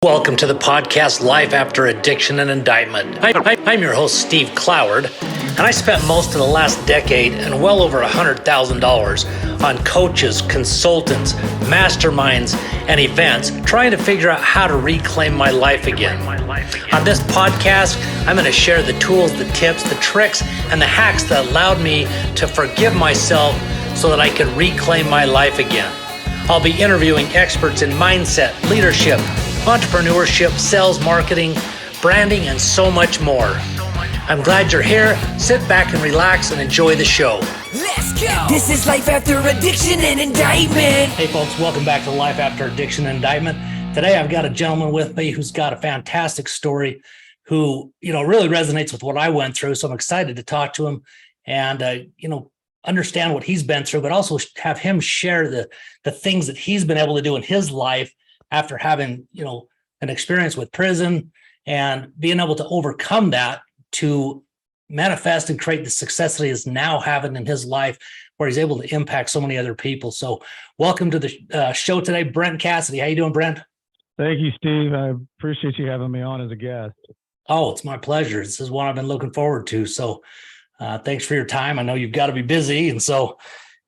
Welcome to the podcast Life After Addiction and Indictment. I'm your host, Steve Cloward, and I spent most of the last decade and well over $100,000 on coaches, consultants, masterminds, and events trying to figure out how to reclaim my life again. On this podcast, I'm going to share the tools, the tips, the tricks, and the hacks that allowed me to forgive myself so that I could reclaim my life again. I'll be interviewing experts in mindset, leadership, entrepreneurship, sales, marketing, branding, and so much more. I'm glad you're here. Sit back and relax and enjoy the show. Let's go! This is Life After Addiction and Indictment. Hey folks, welcome back to Life After Addiction and Indictment. Today I've got a gentleman with me who's got a fantastic story who, really resonates with what I went through. So I'm excited to talk to him and, understand what he's been through, but also have him share the things that he's been able to do in his life after having, an experience with prison and being able to overcome that to manifest and create the success that he is now having in his life, where he's able to impact so many other people. So welcome to the show today, Brent Cassity. How you doing, Brent? Thank you, Steve. I appreciate you having me on as a guest. Oh, it's my pleasure. This is one I've been looking forward to. So thanks for your time. I know you've got to be busy. And so,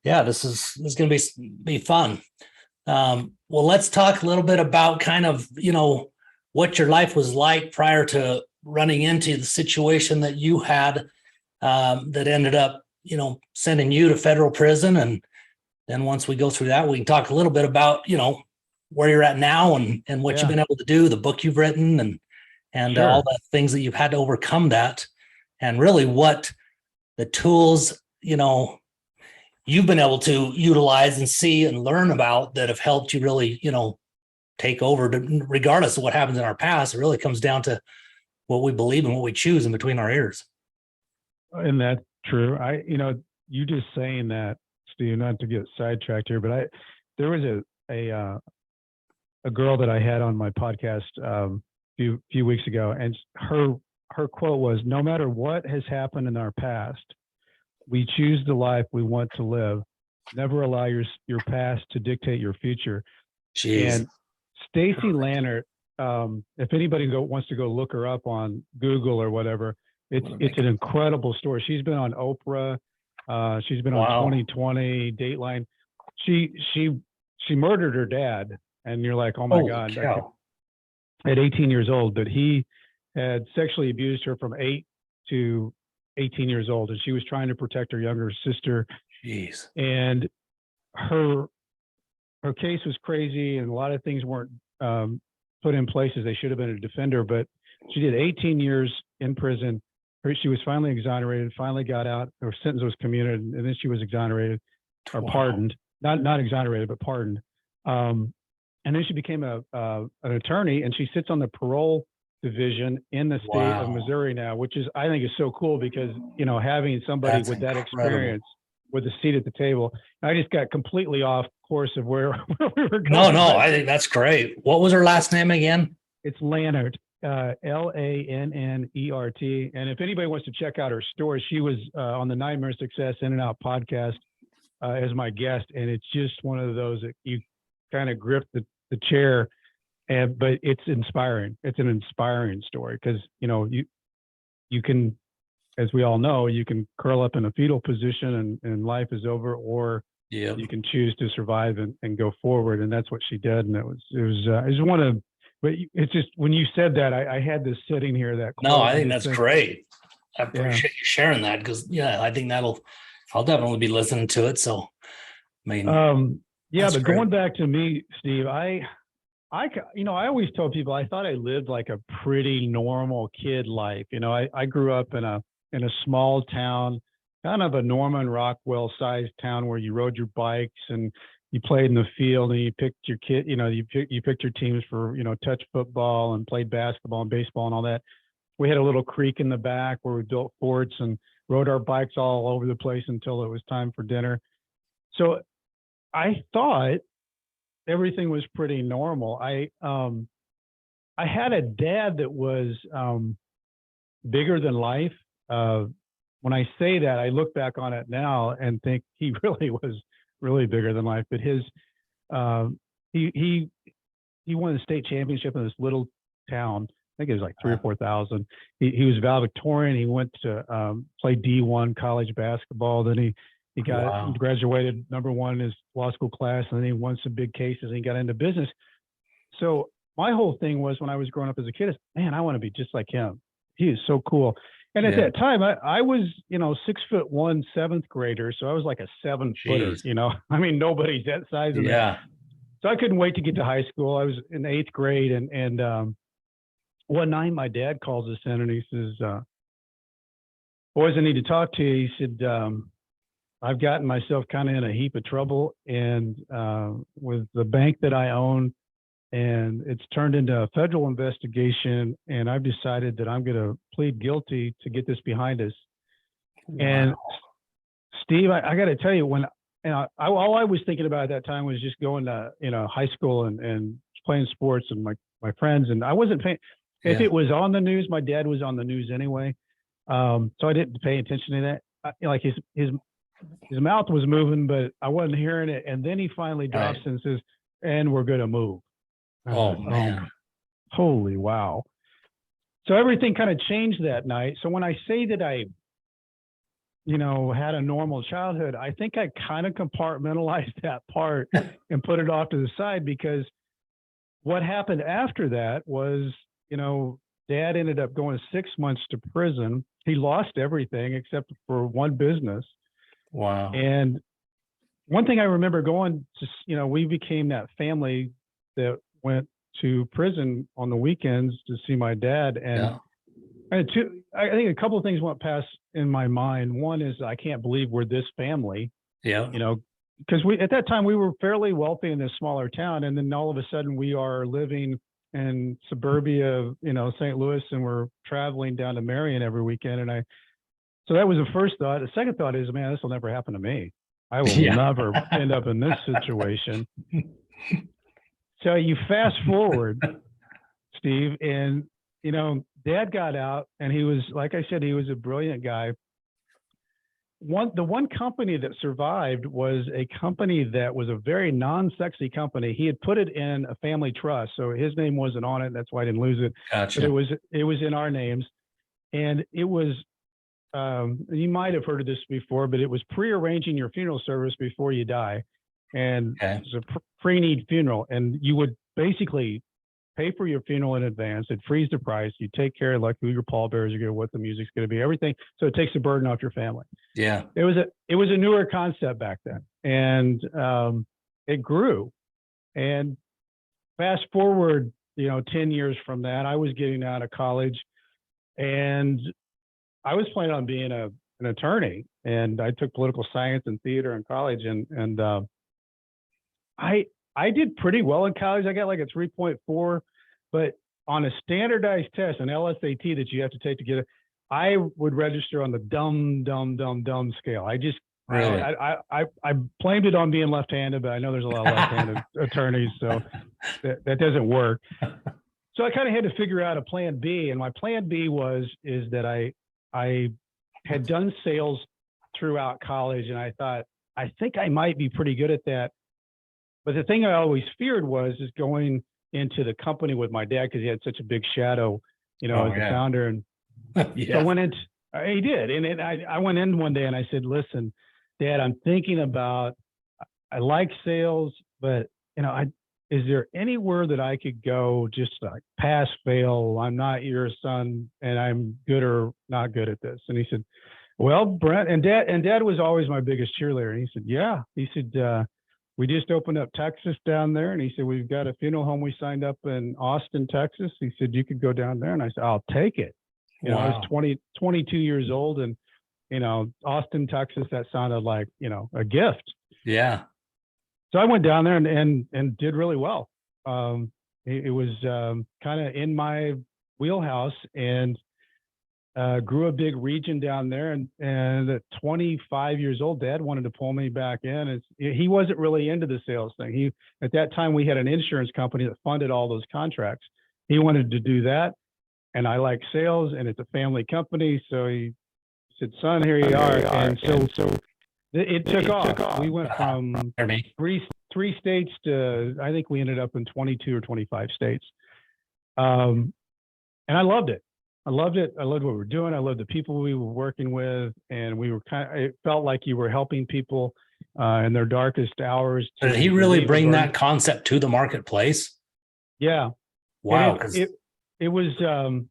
this is going to be fun. Well, let's talk a little bit about kind of, what your life was like prior to running into the situation that you had that ended up, sending you to federal prison. And then once we go through that, we can talk a little bit about, where you're at now and what you've been able to do, the book you've written and Sure. all the things that you've had to overcome that, and really what the tools, you've been able to utilize and see and learn about that have helped you really, take over regardless of what happens in our past. It really comes down to what we believe and what we choose in between our ears. And that's true. You just saying that, Steve, not to get sidetracked here, but there was a girl that I had on my podcast few weeks ago, and her quote was, "No matter what has happened in our past, we choose the life we want to live. Never allow your past to dictate your future." Jeez. And Stacy Lannert, if anybody wants to go look her up on Google or whatever, it's an incredible story. She's been on Oprah. She's been on 2020, Dateline. She murdered her dad, and you're like, oh my God, at 18 years old. But he had sexually abused her from 8 to 18 years old, and she was trying to protect her younger sister. Jeez. And her case was crazy, and a lot of things weren't put in place as they should have been to defend her. But she did 18 years in prison. She was finally exonerated, finally got out. Her sentence was commuted, and then she was exonerated or pardoned. Not exonerated, but pardoned. And then she became an attorney, and she sits on the parole division in the state of Missouri now, which is, I think, is so cool because, having somebody with that experience with a seat at the table. I just got completely off course of where we were going. No, I think that's great. What was her last name again? It's Lannert, Lannert. And if anybody wants to check out her story, she was on the Nightmare Success In and Out podcast as my guest. And it's just one of those that you kind of grip the chair. But it's inspiring. It's an inspiring story because, you can, as we all know, you can curl up in a fetal position and life is over, or you can choose to survive and go forward. And that's what she did. And it was I just want to, but it's just, when you said that, I had this sitting here that. No, I think that's great. I appreciate you sharing that because, I think I'll definitely be listening to it. So, but going back to me, Steve, I always tell people I thought I lived like a pretty normal kid life. I grew up in a small town, kind of a Norman Rockwell sized town where you rode your bikes and you played in the field and you picked your you picked your teams for, touch football and played basketball and baseball and all that. We had a little creek in the back where we built forts and rode our bikes all over the place until it was time for dinner. So I thought everything was pretty normal. I had a dad that was bigger than life. When I say that, I look back on it now and think he really was really bigger than life. But he he won the state championship in this little town. I think it was like 3,000 or 4,000. He was valedictorian. He went to play D1 college basketball. Then he graduated #1 in his law school class, and then he won some big cases and he got into business. So my whole thing was, when I was growing up as a kid, is, man, I want to be just like him. He is so cool. And at that time, I was, 6'1", 7th grader. So I was like a 7-footer, I mean, nobody's that size. So I couldn't wait to get to high school. I was in 8th grade, and one night my dad calls us in and he says, boys, I need to talk to you. He said, I've gotten myself kind of in a heap of trouble, and with the bank that I own, and it's turned into a federal investigation, and I've decided that I'm going to plead guilty to get this behind us. Wow. And Steve, I got to tell you, when all I was thinking about at that time was just going to high school and playing sports and my friends, and I wasn't paying. If it was on the news, my dad was on the news anyway, so I didn't pay attention to that. Like his mouth was moving, but I wasn't hearing it. And then he finally drops and says, "And we're going to move." Oh, man. Holy wow. So everything kind of changed that night. So when I say that I, had a normal childhood, I think I kind of compartmentalized that part and put it off to the side, because what happened after that was, Dad ended up going 6 months to prison. He lost everything except for one business. Wow. And one thing I remember going to, we became that family that went to prison on the weekends to see my dad. And I think a couple of things went past in my mind. One is, I can't believe we're this family. Because at that time we were fairly wealthy in this smaller town, and then all of a sudden we are living in suburbia, St. Louis, and we're traveling down to Marion every weekend. And so that was the first thought. The second thought is, man, this will never happen to me. I will never end up in this situation. So you fast forward, Steve, and, Dad got out, and he was, like I said, he was a brilliant guy. The one company that survived was a company that was a very non-sexy company. He had put it in a family trust, so his name wasn't on it. That's why I didn't lose it. Gotcha. But it was in our names, and it was, you might have heard of this before, but it was prearranging your funeral service before you die. And it's a pre-need funeral, and you would basically pay for your funeral in advance. It frees the price. You take care of like who your pallbearers are going to, what the music's going to be, everything. So it takes the burden off your family. Yeah. It was a newer concept back then, and it grew. And fast forward, 10 years from that, I was getting out of college, and I was planning on being an attorney, and I took political science and theater in college, and I did pretty well in college. I got like a 3.4, but on a standardized test, an LSAT that you have to take to get it, I would register on the dumb scale. I just really, I blamed it on being left-handed, but I know there's a lot of left-handed attorneys, so that doesn't work. So I kind of had to figure out a plan B, and my plan B is that I had done sales throughout college, and I thought, I think I might be pretty good at that. But the thing I always feared was going into the company with my dad, because he had such a big shadow, as the founder. And so I went in. He did, and I went in one day and I said, "Listen, Dad, I'm thinking about. I like sales, but is there anywhere that I could go, just like pass, fail? I'm not your son, and I'm good or not good at this." And he said, "Well, Brent," and Dad was always my biggest cheerleader. And he said, "Yeah." He said, "We just opened up Texas down there." And he said, "We've got a funeral home we signed up in Austin, Texas." He said, "You could go down there." And I said, "I'll take it." I was 22 years old, and, Austin, Texas, that sounded like, a gift. Yeah. So I went down there and did really well. It was kind of in my wheelhouse, and grew a big region down there. And at 25 years old, Dad wanted to pull me back in. He wasn't really into the sales thing. At that time, we had an insurance company that funded all those contracts. He wanted to do that. And I like sales, and it's a family company. So he said, "Son, here you are." And so it took off. We went from 3 states to, I think we ended up in 22 or 25 states. And I loved it. I loved it. I loved what we were doing. I loved the people we were working with, and we were it felt like you were helping people in their darkest hours. Did he really bring that concept to the marketplace? Yeah. Wow. It was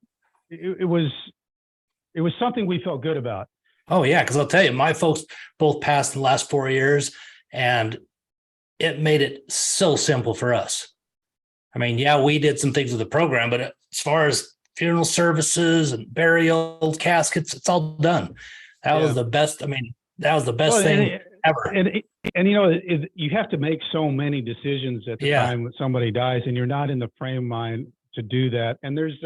something we felt good about. Oh yeah, because I'll tell you, my folks both passed in the last 4 years, and it made it so simple for us. I mean, yeah, we did some things with the program, but as far as funeral services and burial caskets, it's all done. That was the best. I mean, that was the best thing ever. And you know, you have to make so many decisions at the time that somebody dies, and you're not in the frame of mind to do that. And there's,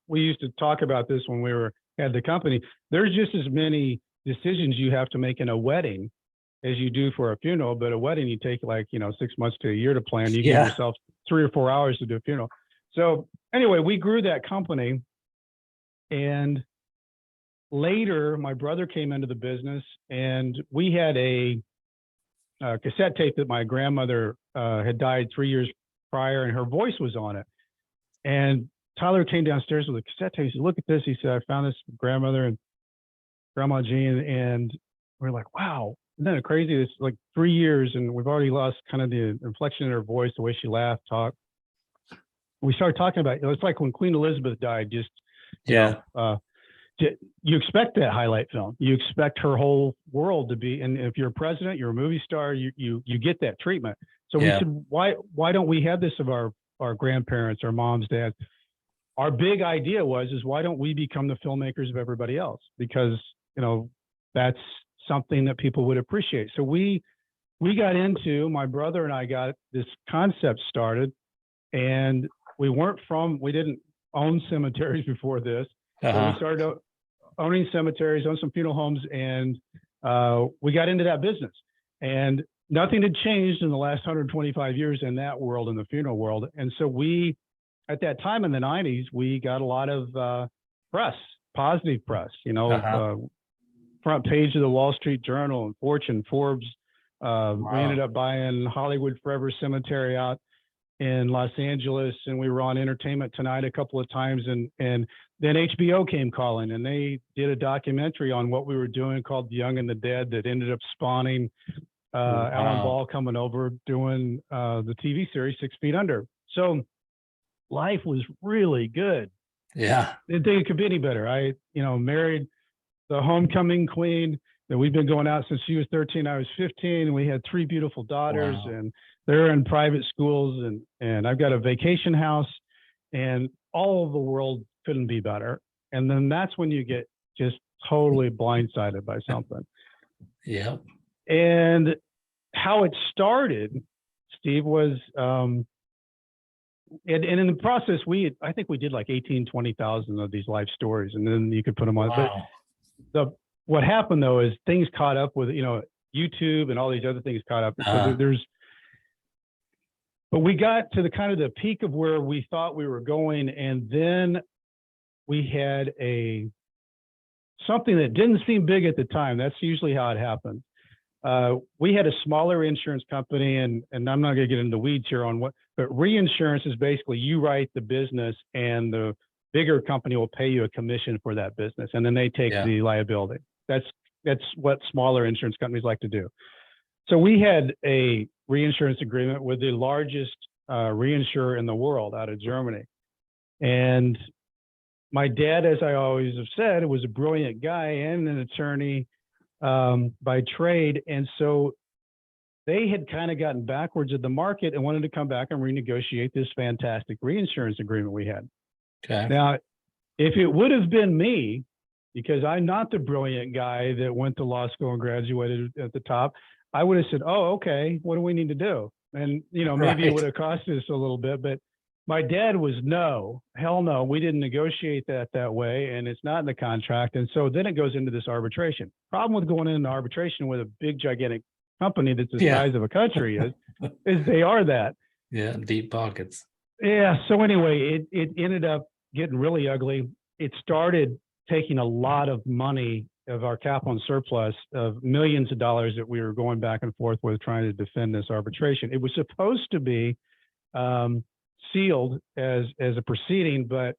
we used to talk about this when we had the company. There's just as many decisions you have to make in a wedding as you do for a funeral, but a wedding you take 6 months to a year to plan. You give yourself 3 or 4 hours to do a funeral. So anyway, we grew that company, and later my brother came into the business, and we had a cassette tape that my grandmother had died 3 years prior, and her voice was on it. And Tyler came downstairs with a cassette tape. He said, "Look at this." He said, "I found this from grandmother and Grandma Jean." And we're like, wow, isn't that crazy? It's like 3 years, and we've already lost kind of the inflection in her voice, the way she laughed, talked. We started talking about, it's like when Queen Elizabeth died, just, you expect that highlight film. You expect her whole world to be, and if you're a president, you're a movie star, you get that treatment. So we said, why don't we have this of our grandparents, our moms, dads? Our big idea is why don't we become the filmmakers of everybody else? Because, that's something that people would appreciate. So we got into, my brother and I got this concept started, and we didn't own cemeteries before this. So we started owning cemeteries, owned some funeral homes, and we got into that business. And nothing had changed in the last 125 years in that world, in the funeral world. And so at that time in the 90s, we got a lot of press, positive press, front page of the Wall Street Journal and Fortune, Forbes. We ended up buying Hollywood Forever Cemetery out in Los Angeles, and we were on Entertainment Tonight a couple of times. And then HBO came calling, and they did a documentary on what we were doing called The Young and the Dead that ended up spawning Alan Ball coming over doing the TV series 6 Feet Under. So life was really good. Yeah. Didn't think it could be any better. I, married the homecoming queen that we've been going out since she was 13. I was 15. And we had 3 beautiful daughters, and they're in private schools, and I've got a vacation house, and all of the world couldn't be better. And then that's when you get just totally blindsided by something. Yeah. And how it started, Steve, was, and in the process, I think we did like 18, 20,000 of these life stories, and then you could put them on. But what happened though is things caught up with, YouTube and all these other things caught up. So but we got to the kind of the peak of where we thought we were going. And then we had something that didn't seem big at the time. That's usually how it happens. We had a smaller insurance company, and I'm not going to get into the weeds here on but reinsurance is basically you write the business, and the bigger company will pay you a commission for that business, and then they take the liability. That's what smaller insurance companies like to do. So we had a reinsurance agreement with the largest reinsurer in the world out of Germany. And my dad, as I always have said, was a brilliant guy and an attorney by trade. And so they had kind of gotten backwards at the market and wanted to come back and renegotiate this fantastic reinsurance agreement we had. Okay. Now, if it would have been me, because I'm not the brilliant guy that went to law school and graduated at the top, I would have said, "Oh, okay, what do we need to do?" And, maybe it would have cost us a little bit, but my dad was, no, hell no, we didn't negotiate that way, and it's not in the contract. And so then it goes into this arbitration. Problem with going into arbitration with a big, gigantic company that's the size of a country is they are that. Yeah, deep pockets. Yeah. So anyway, it ended up getting really ugly. It started taking a lot of money of our capital and surplus of millions of dollars that we were going back and forth with trying to defend this arbitration. It was supposed to be sealed as a proceeding, but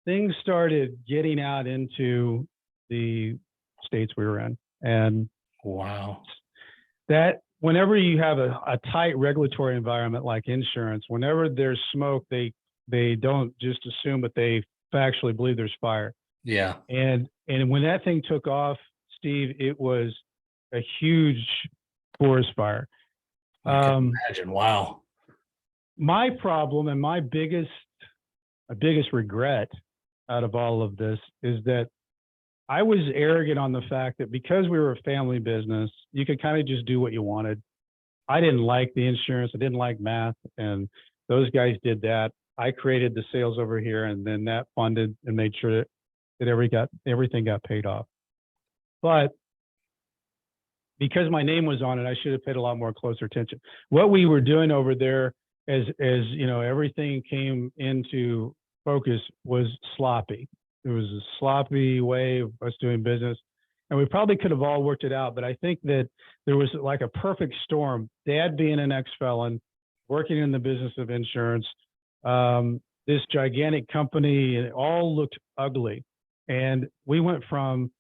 things started getting out into the states we were in. And wow, that whenever you have a tight regulatory environment like insurance, whenever there's smoke, they don't just assume, but they factually believe there's fire. Yeah. And when that thing took off, Steve, it was a huge forest fire. I can imagine. Wow. My problem and my biggest regret out of all of this is that I was arrogant on the fact that because we were a family business, you could kind of just do what you wanted. I didn't like the insurance. I didn't like math. And those guys did that. I created the sales over here, and then that funded and made sure that everything got paid off. But because my name was on it, I should have paid a lot more closer attention. What we were doing over there as you know, everything came into focus was sloppy. It was a sloppy way of us doing business, and we probably could have all worked it out. But I think that there was like a perfect storm. Dad being an ex-felon, working in the business of insurance, this gigantic company, it all looked ugly. And we went from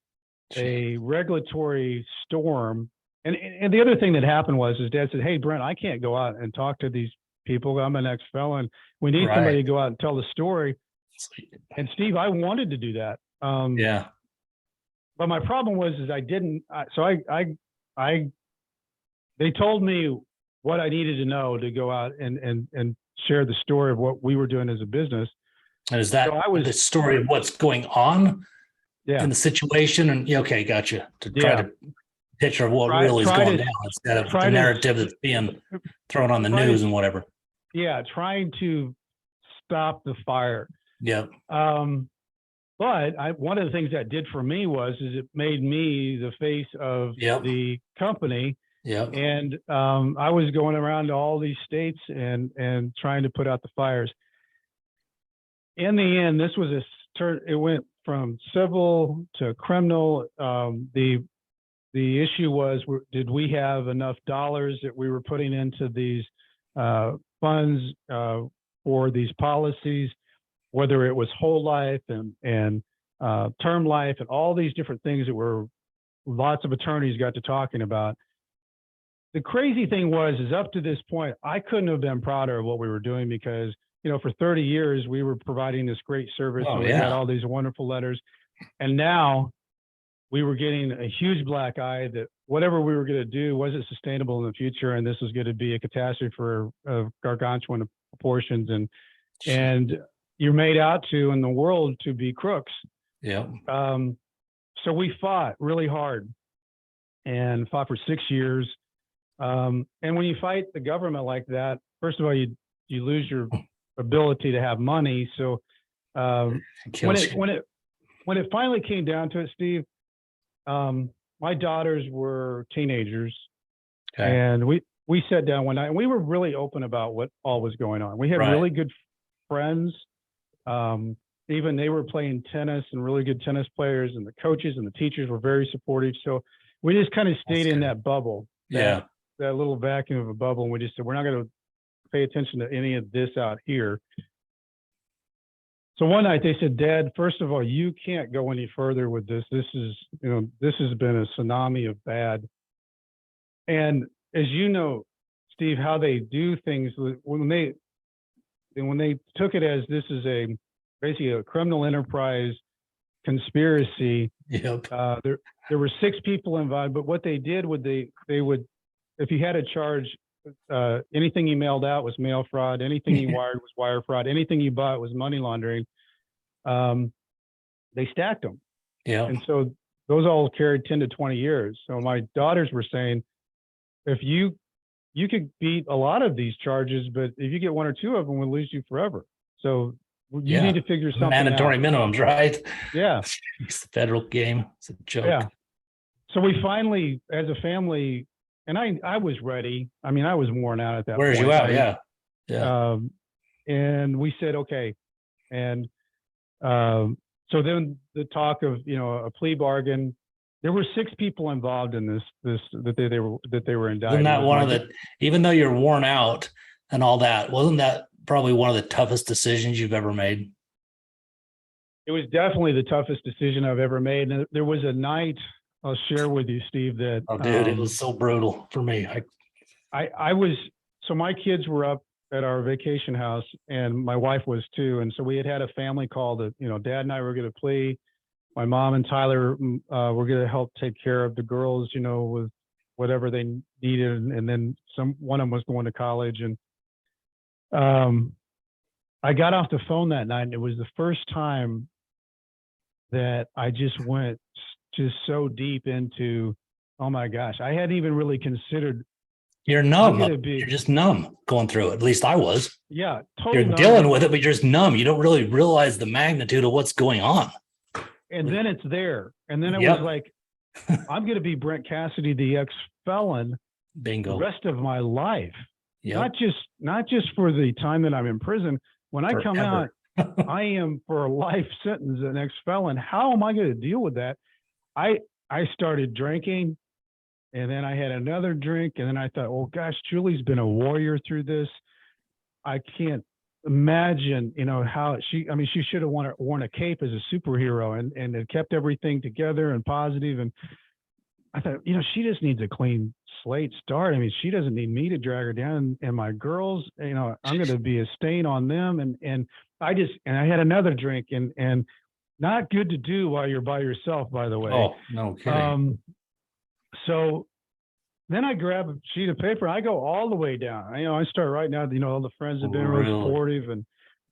a regulatory storm. And the other thing that happened was his dad said, "Hey, Brent, I can't go out and talk to these people. I'm an ex-felon. We need somebody to go out and tell the story." And Steve, I wanted to do that. Yeah. But my problem was I didn't. They told me what I needed to know to go out and share the story of what we were doing as a business. And is that the story of what's going on in the situation? And okay, gotcha. To try to picture what really is going down instead of the narrative that's being thrown on the news and whatever. Yeah, trying to stop the fire. Yeah. But one of the things that did for me is it made me the face of the company. Yeah. And I was going around to all these states and trying to put out the fires. In the end, this was it went from civil to criminal. The issue was, did we have enough dollars that we were putting into these funds for these policies, whether it was whole life and term life and all these different things that were lots of attorneys got to talking about. The crazy thing is up to this point, I couldn't have been prouder of what we were doing because, you know, for 30 years, we were providing this great service. Oh, and we had all these wonderful letters. And now we were getting a huge black eye that whatever we were going to do wasn't sustainable in the future. And this was going to be a catastrophe for gargantuan proportions. And you're made out to in the world to be crooks. Yeah. So we fought really hard and fought for 6 years. And when you fight the government like that, first of all, you lose your ability to have money. So when it finally came down to it, Steve, my daughters were teenagers, and we sat down one night and we were really open about what all was going on. We had really good friends. Even they were playing tennis and really good tennis players, and the coaches and the teachers were very supportive. So we just kind of stayed in that bubble. That little vacuum of a bubble. And we just said, we're not going to pay attention to any of this out here. So one night they said, "Dad, first of all, you can't go any further with this. This has been a tsunami of bad." And as you know, Steve, how they do things when they took it as this is basically a criminal enterprise conspiracy. Yep. There were 6 people involved, but what they did would they would, if you had a charge, anything you mailed out was mail fraud. Anything you wired was wire fraud. Anything you bought was money laundering. They stacked them. Yeah. And so those all carried 10 to 20 years. So my daughters were saying, if you could beat a lot of these charges, but if you get 1 or 2 of them, we'll lose you forever. So you need to figure something mandatory out. minimums, right? Yeah. It's the federal game. It's a joke. Yeah. So we finally, as a family, and I was ready. I mean, I was worn out at that point. Where's you at? Yeah. And we said, okay. And so then the talk of, a plea bargain, There were 6 people involved in this that they were indicted. Isn't that one of My- the, even though you're worn out and all that, wasn't that probably one of the toughest decisions you've ever made? It was definitely the toughest decision I've ever made. And there was a night I'll share with you, Steve, that Oh, dude, it was so brutal for me. I was, so my kids were up at our vacation house and my wife was too. And so we had a family call that, you know, Dad and I were going to plea. My mom and Tyler were going to help take care of the girls, you know, with whatever they needed. And then one of them was going to college. And I got off the phone that night and it was the first time that I just went just so deep into, oh my gosh, I hadn't even really considered. You're numb. You're just numb going through it. At least I was. Yeah, totally. You're dealing with it, but you're just numb. You don't really realize the magnitude of what's going on. And then it's there. And then it was like, I'm going to be Brent Cassity, the ex-felon, Bingo. the rest of my life. Yep. Not just for the time that I'm in prison. When I come out, I am for a life sentence, an ex-felon. How am I going to deal with that? I started drinking, and then I had another drink, and then I thought, oh gosh, Julie's been a warrior through this. I can't imagine, you know, how she should have worn a cape as a superhero and it kept everything together and positive. And I thought, you know, she just needs a clean slate start. I mean, she doesn't need me to drag her down. And my girls, you know, I'm going to be a stain on them. And I had another drink and not good to do while you're by yourself, by the way. Oh, no kidding. So then I grab a sheet of paper. I go all the way down. I start writing out, you know, all the friends have been really supportive. And,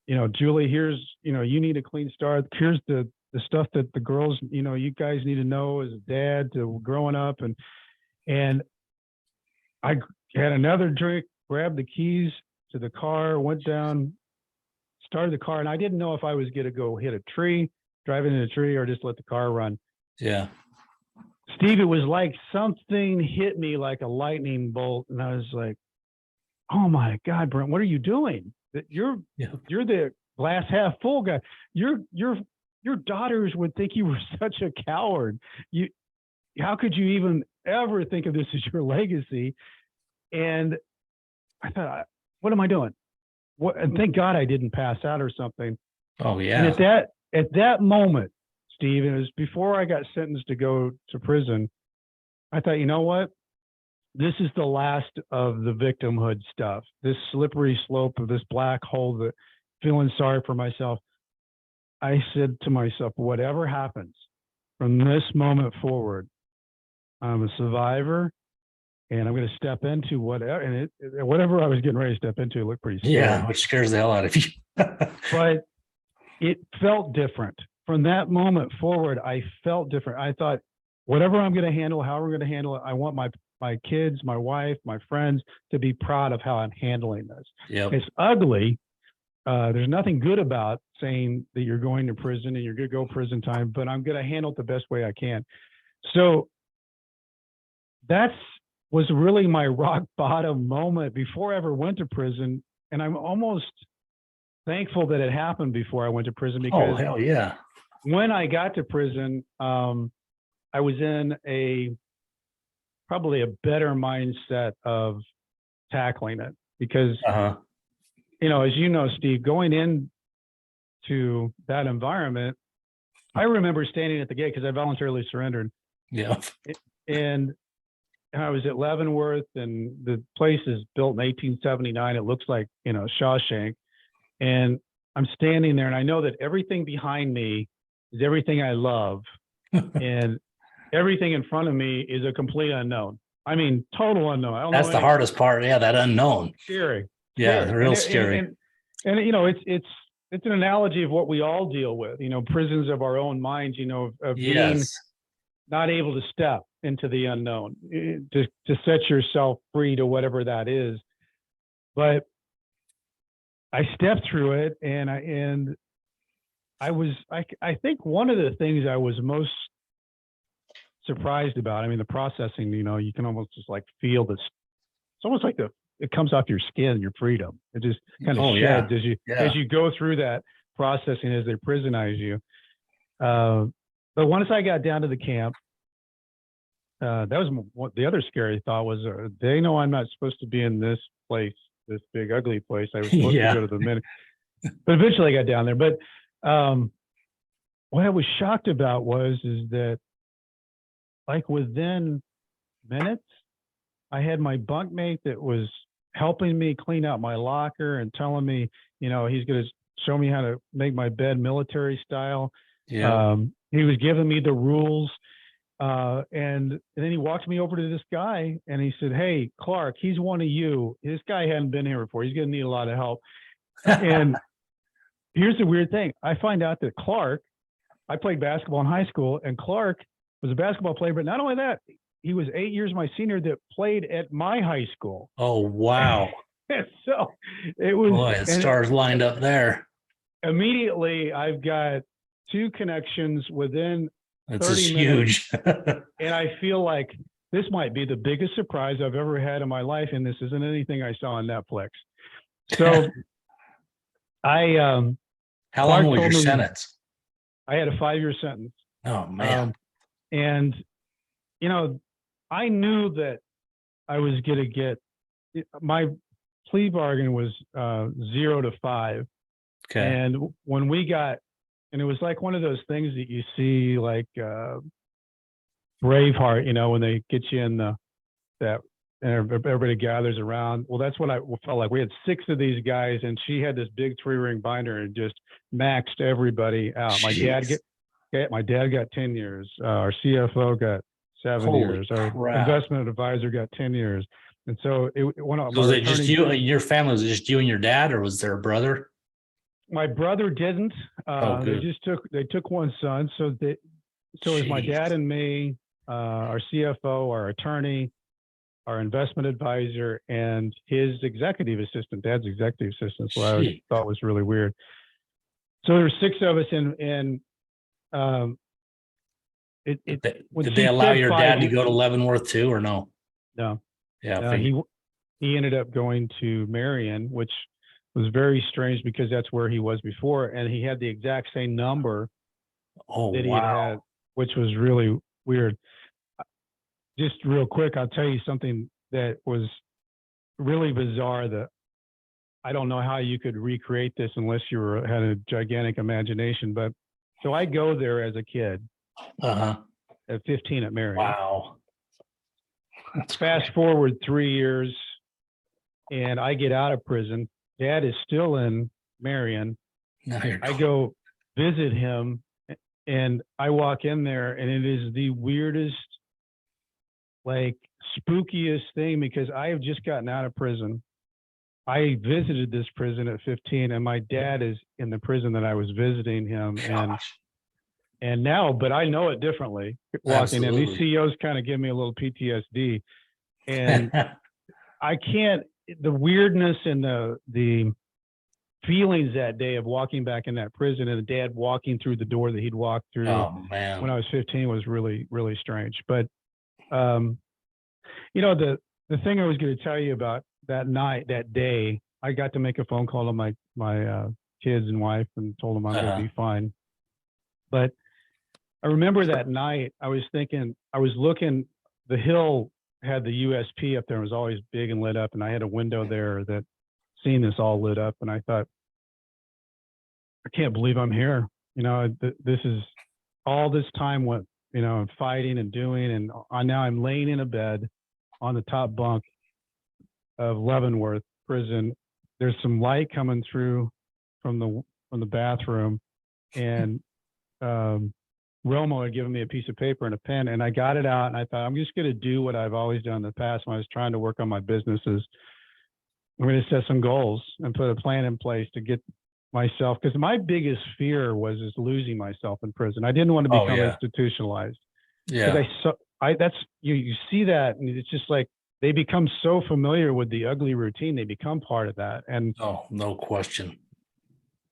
you know, Julie, here's, you know, you need a clean start. Here's the stuff that the girls, you know, you guys need to know as a dad to growing up. And I had another drink, grabbed the keys to the car, went down, started the car. And I didn't know if I was going to go hit a tree, drive into a tree, or just let the car run. Yeah. Steve, it was like something hit me like a lightning bolt. And I was like, oh my God, Brent, what are you doing? You're the glass half full guy. Your daughters would think you were such a coward. How could you even ever think of this as your legacy? And I thought, what am I doing? And thank God I didn't pass out or something. Oh yeah. And at that moment, Steve, and it was before I got sentenced to go to prison, I thought, you know what? This is the last of the victimhood stuff, this slippery slope of this black hole, that feeling sorry for myself. I said to myself, whatever happens from this moment forward, I'm a survivor and I'm going to step into whatever. And whatever I was getting ready to step into, it looked pretty scary. Yeah, which scares the hell out of you. But it felt different. From that moment forward, I felt different. I thought, whatever I'm going to handle, how we're going to handle it, I want my kids, my wife, my friends to be proud of how I'm handling this. Yep. It's ugly. There's nothing good about saying that you're going to prison and you're going to go prison time, but I'm going to handle it the best way I can. So that was really my rock bottom moment before I ever went to prison. And I'm almost thankful that it happened before I went to prison, because hell yeah. When I got to prison, I was in probably a better mindset of tackling it, because, you know, as you know, Steve, going into that environment, I remember standing at the gate because I voluntarily surrendered. Yeah. And I was at Leavenworth, and the place is built in 1879. It looks like, you know, Shawshank. And I'm standing there and I know that everything behind me is everything I love. And everything in front of me is a complete unknown. I mean, total unknown. I don't That's know the hardest part. Yeah, that unknown. Scary. Yeah, real scary. And you know, it's an analogy of what we all deal with. You know, prisons of our own minds. You know, of being not able to step into the unknown, to set yourself free to whatever that is. But I stepped through it, and I think one of the things I was most surprised about, I mean, the processing, you know, you can almost just like feel this. It's almost like it comes off your skin, your freedom. It just kind of sheds as you go through that processing, as they prisonize you. But once I got down to the camp, That was what the other scary thought was. They know I'm not supposed to be in this place, this big ugly place. I was supposed to go to the minute, but eventually I got down there. But what I was shocked about is that like within minutes, I had my bunkmate that was helping me clean out my locker and telling me, he's going to show me how to make my bed military style. Yeah. He was giving me the rules. And then he walked me over to this guy and he said, "Hey, Clark, he's one of you." This guy hadn't been here before. He's going to need a lot of help. And here's the weird thing. I find out that Clark, I played basketball in high school, and Clark was a basketball player, but not only that, he was 8 years my senior that played at my high school. Oh, wow. So it was. Boy, stars lined up there. Immediately, I've got 2 connections within That's 30 huge. and I feel like this might be the biggest surprise I've ever had in my life, and this isn't anything I saw on Netflix. So How long was your sentence? I had a 5-year sentence. Oh, man. And, I knew that I was going to get, my plea bargain was 0 to 5. Okay. And when we got, and it was like one of those things that you see like Braveheart, when they get you in that and everybody gathers around. Well, that's what I felt like. We had 6 of these guys, and she had this big 3-ring binder and just maxed everybody out. Jeez. My dad got 10 years. Our CFO got 7 years. Our investment advisor got 10 years. And so was it just you? Your family, was it just you and your dad, or was there a brother? My brother didn't. They took one son. So it was my dad and me, our CFO, our attorney, our investment advisor, and his executive assistant, dad's executive assistant. So I thought was really weird. So there were 6 of us, and did they allow your dad to go to Leavenworth too, or no? No. Yeah. He ended up going to Marion, which was very strange because that's where he was before, and he had the exact same number that he had, which was really weird. Just real quick, I'll tell you something that was really bizarre that I don't know how you could recreate this unless you had a gigantic imagination. But so I go there as a kid at 15 at Marion. Wow. Fast forward 3 years, and I get out of prison. Dad is still in Marion. I go visit him, and I walk in there, and it is the weirdest, like spookiest thing, because I have just gotten out of prison. I visited this prison at 15, and my dad is in the prison that I was visiting him. And now, but I know it differently walking in. These CEOs kind of give me a little PTSD, and I can't, the weirdness and the feelings that day of walking back in that prison, and the dad walking through the door that he'd walked through when I was 15 was really, really strange. But, the thing I was going to tell you about that night, that day, I got to make a phone call to my kids and wife and told them I'm going to be fine. But I remember that night, I was looking, the hill had the USP up there. It was always big and lit up. And I had a window there that seen this all lit up. And I thought, I can't believe I'm here. This is all this time, what, I'm fighting and doing. And now I'm laying in a bed on the top bunk of Leavenworth Prison. There's some light coming through from the bathroom, and Romo had given me a piece of paper and a pen, and I got it out, and I thought, I'm just going to do what I've always done in the past when I was trying to work on my businesses. I'm going to set some goals and put a plan in place to get myself, because my biggest fear was losing myself in prison. I didn't want to become institutionalized. Yeah. You see that, and it's just like they become so familiar with the ugly routine, they become part of that. And no question.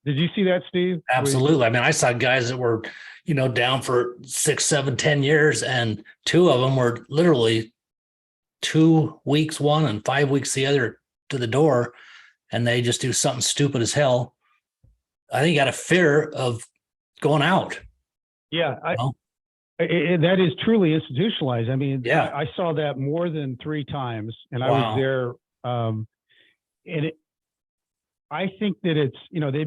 Did you see that, Steve? Absolutely. I mean, I saw guys that were, down for 6, 7, 10 years, and 2 of them were literally 2 weeks one and 5 weeks the other to the door, and they just do something stupid as hell. I think you got a fear of going out. Yeah. That is truly institutionalized. I mean, Yeah. I saw that more than 3 times, and I Wow. was there. I think that it's, they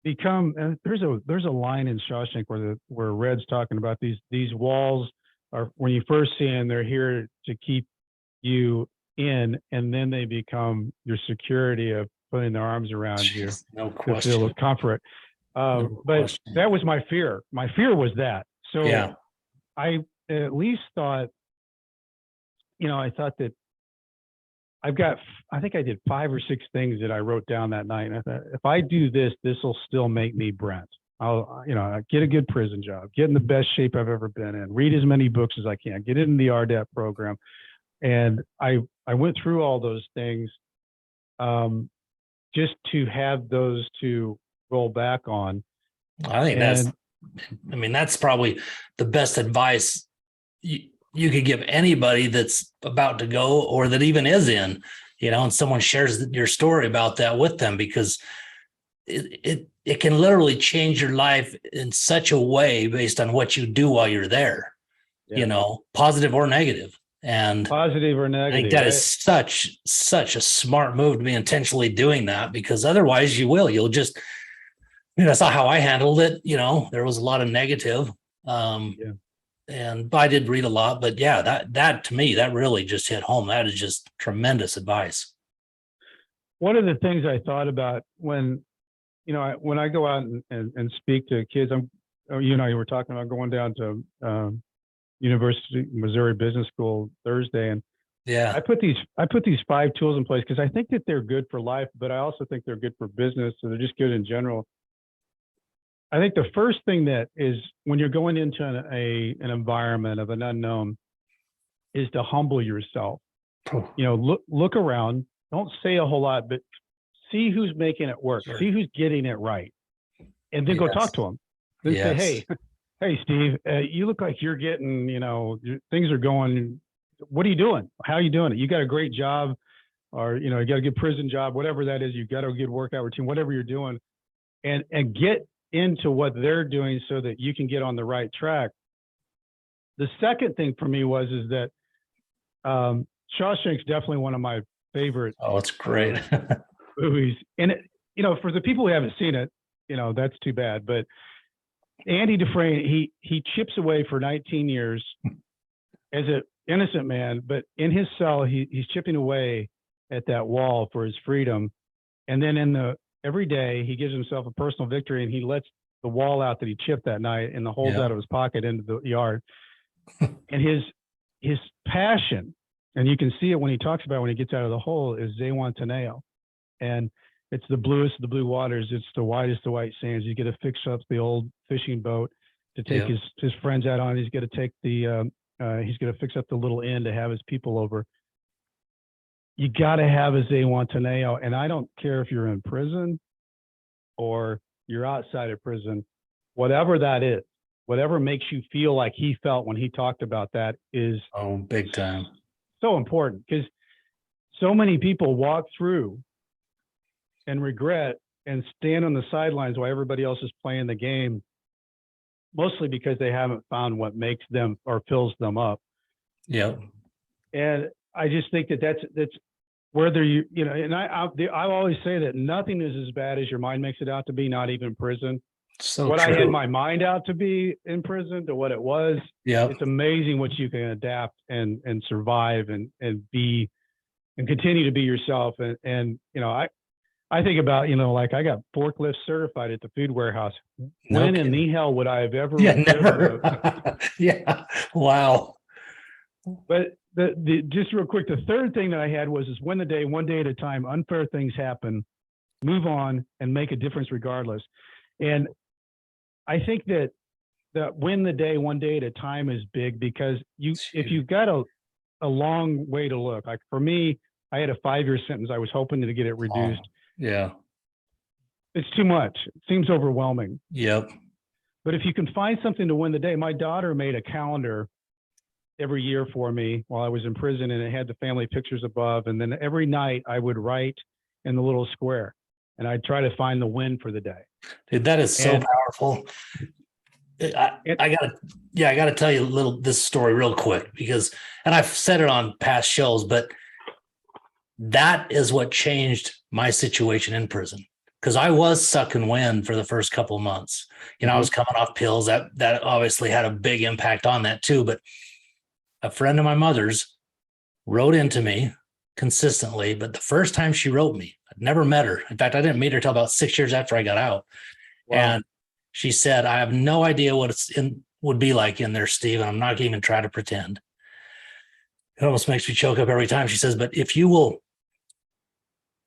become. There's a line in Shawshank where Red's talking about these walls are, when you first see them, they're here to keep you in, and then they become your security of putting their arms around you No to question. feel of comfort. No But question. that was my fear. My fear was that. So Yeah. I at least thought, I thought that I think I did 5 or 6 things that I wrote down that night. And I thought, if I do this, this will still make me Brent. I'll get a good prison job, get in the best shape I've ever been in, read as many books as I can, get in the RDEP program. And I went through all those things just to have those to roll back on. I think that's probably the best advice you could give anybody that's about to go or that even is in, and someone shares your story about that with them, because it can literally change your life in such a way based on what you do while you're there, positive or negative. And positive or negative. I think that is such a smart move to be intentionally doing that, because otherwise you'll just, that's not how I handled it. There was a lot of negative. And I did read a lot, but yeah, that to me, that really just hit home. That is just tremendous advice. One of the things I thought about when I go out and speak to kids, you were talking about going down to University Missouri Business School Thursday, and I put these 5 tools in place because I think that they're good for life, but I also think they're good for business. So they're just good in general. I think the first thing that is, when you're going into an environment of an unknown, is to humble yourself. Look around. Don't say a whole lot, but see who's making it work. See who's getting it right, and then go talk to them. Then say, hey, Steve, you look like you're getting, things are going. What are you doing? How are you doing it? You got a great job, or you got a good prison job, whatever that is. You got a good workout routine, whatever you're doing, and get into what they're doing so that you can get on the right track. The second thing for me is that Shawshank's definitely one of my favorite. Oh, it's great. Movies. And for the people who haven't seen it, that's too bad. But Andy Dufresne, he chips away for 19 years as an innocent man, but in his cell, he's chipping away at that wall for his freedom. And then every day he gives himself a personal victory, and he lets the wall out that he chipped that night and the holes out of his pocket into the yard. And his passion, and you can see it when he talks about when he gets out of the hole, is 𝐂𝐤𝐸. And it's the bluest of the blue waters. It's the whitest of white sands. You get to fix up the old fishing boat to take his friends out on. He's got to take he's going to fix up the little inn to have his people over. You got to have his 𝐂𝐤𝐸. And I don't care if you're in prison or you're outside of prison, whatever that is, whatever makes you feel like he felt when he talked about that is big time. So important, because so many people walk through and regret and stand on the sidelines while everybody else is playing the game, mostly because they haven't found what makes them or fills them up. Yeah. And I just think that's whether and I always say that nothing is as bad as your mind makes it out to be, not even prison. So what true. I had my mind out to be in prison to what it was. Yeah. It's amazing what you can adapt and survive and be and continue to be yourself. And I think about, like I got forklift certified at the food warehouse. When in the hell would I have ever? Yeah, never. Yeah. Wow. But just real quick, the third thing that I had was win the day, one day at a time. Unfair things happen, move on, and make a difference regardless. And I think that win the day, one day at a time is big, because if you've got a long way to look, like for me, I had a 5-year sentence. I was hoping to get it reduced. Yeah. It's too much. It seems overwhelming. Yep. But if you can find something to win the day, my daughter made a calendar every year for me while I was in prison, and it had the family pictures above. And then every night I would write in the little square, and I'd try to find the win for the day. Dude, that is so powerful. I Yeah, I got to tell you this story real quick and I've said it on past shows, but that is what changed my situation in prison. Because I was sucking wind for the first couple of months. I was coming off pills. That obviously had a big impact on that too. But a friend of my mother's wrote into me consistently. But the first time she wrote me, I'd never met her. In fact, I didn't meet her till about 6 years after I got out. Wow. And she said, I have no idea what would be like in there, Steve. And I'm not even trying to pretend. It almost makes me choke up every time. She says, but if you will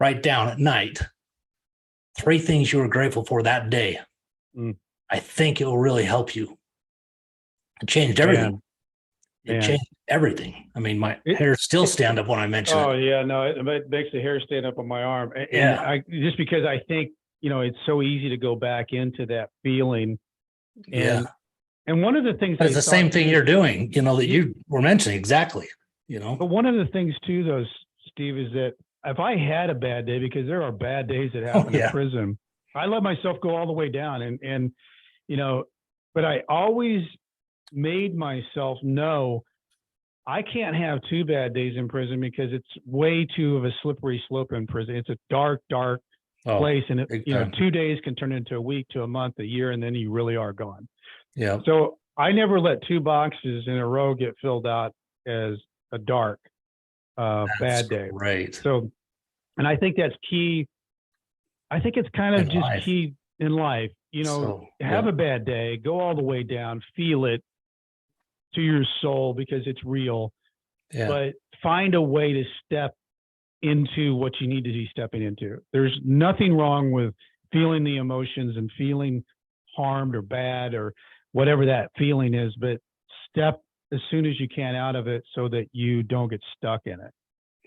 write down at night 3 things you were grateful for that day, I think it will really help you. It changed everything. It changed everything. I mean, my hair still stand up when I mention it. Oh yeah, no, it makes the hair stand up on my arm. And just because I think, it's so easy to go back into that feeling. And one of the things it's the same thing you're doing, that you were mentioning exactly, But one of the things too, though, Steve, is that if I had a bad day, because there are bad days that happen in prison, I let myself go all the way down. And but I always made myself know I can't have 2 bad days in prison because it's way too of a slippery slope in prison. It's a dark place. And 2 days can turn into a week to a month, a year, and then you really are gone. Yeah. So I never let 2 boxes in a row get filled out as a dark bad day. Right. So, and I think that's key. I think it's kind of just key in life, have a bad day, go all the way down, feel it to your soul because it's real, but find a way to step into what you need to be stepping into. There's nothing wrong with feeling the emotions and feeling harmed or bad or whatever that feeling is, but step as soon as you can out of it so that you don't get stuck in it.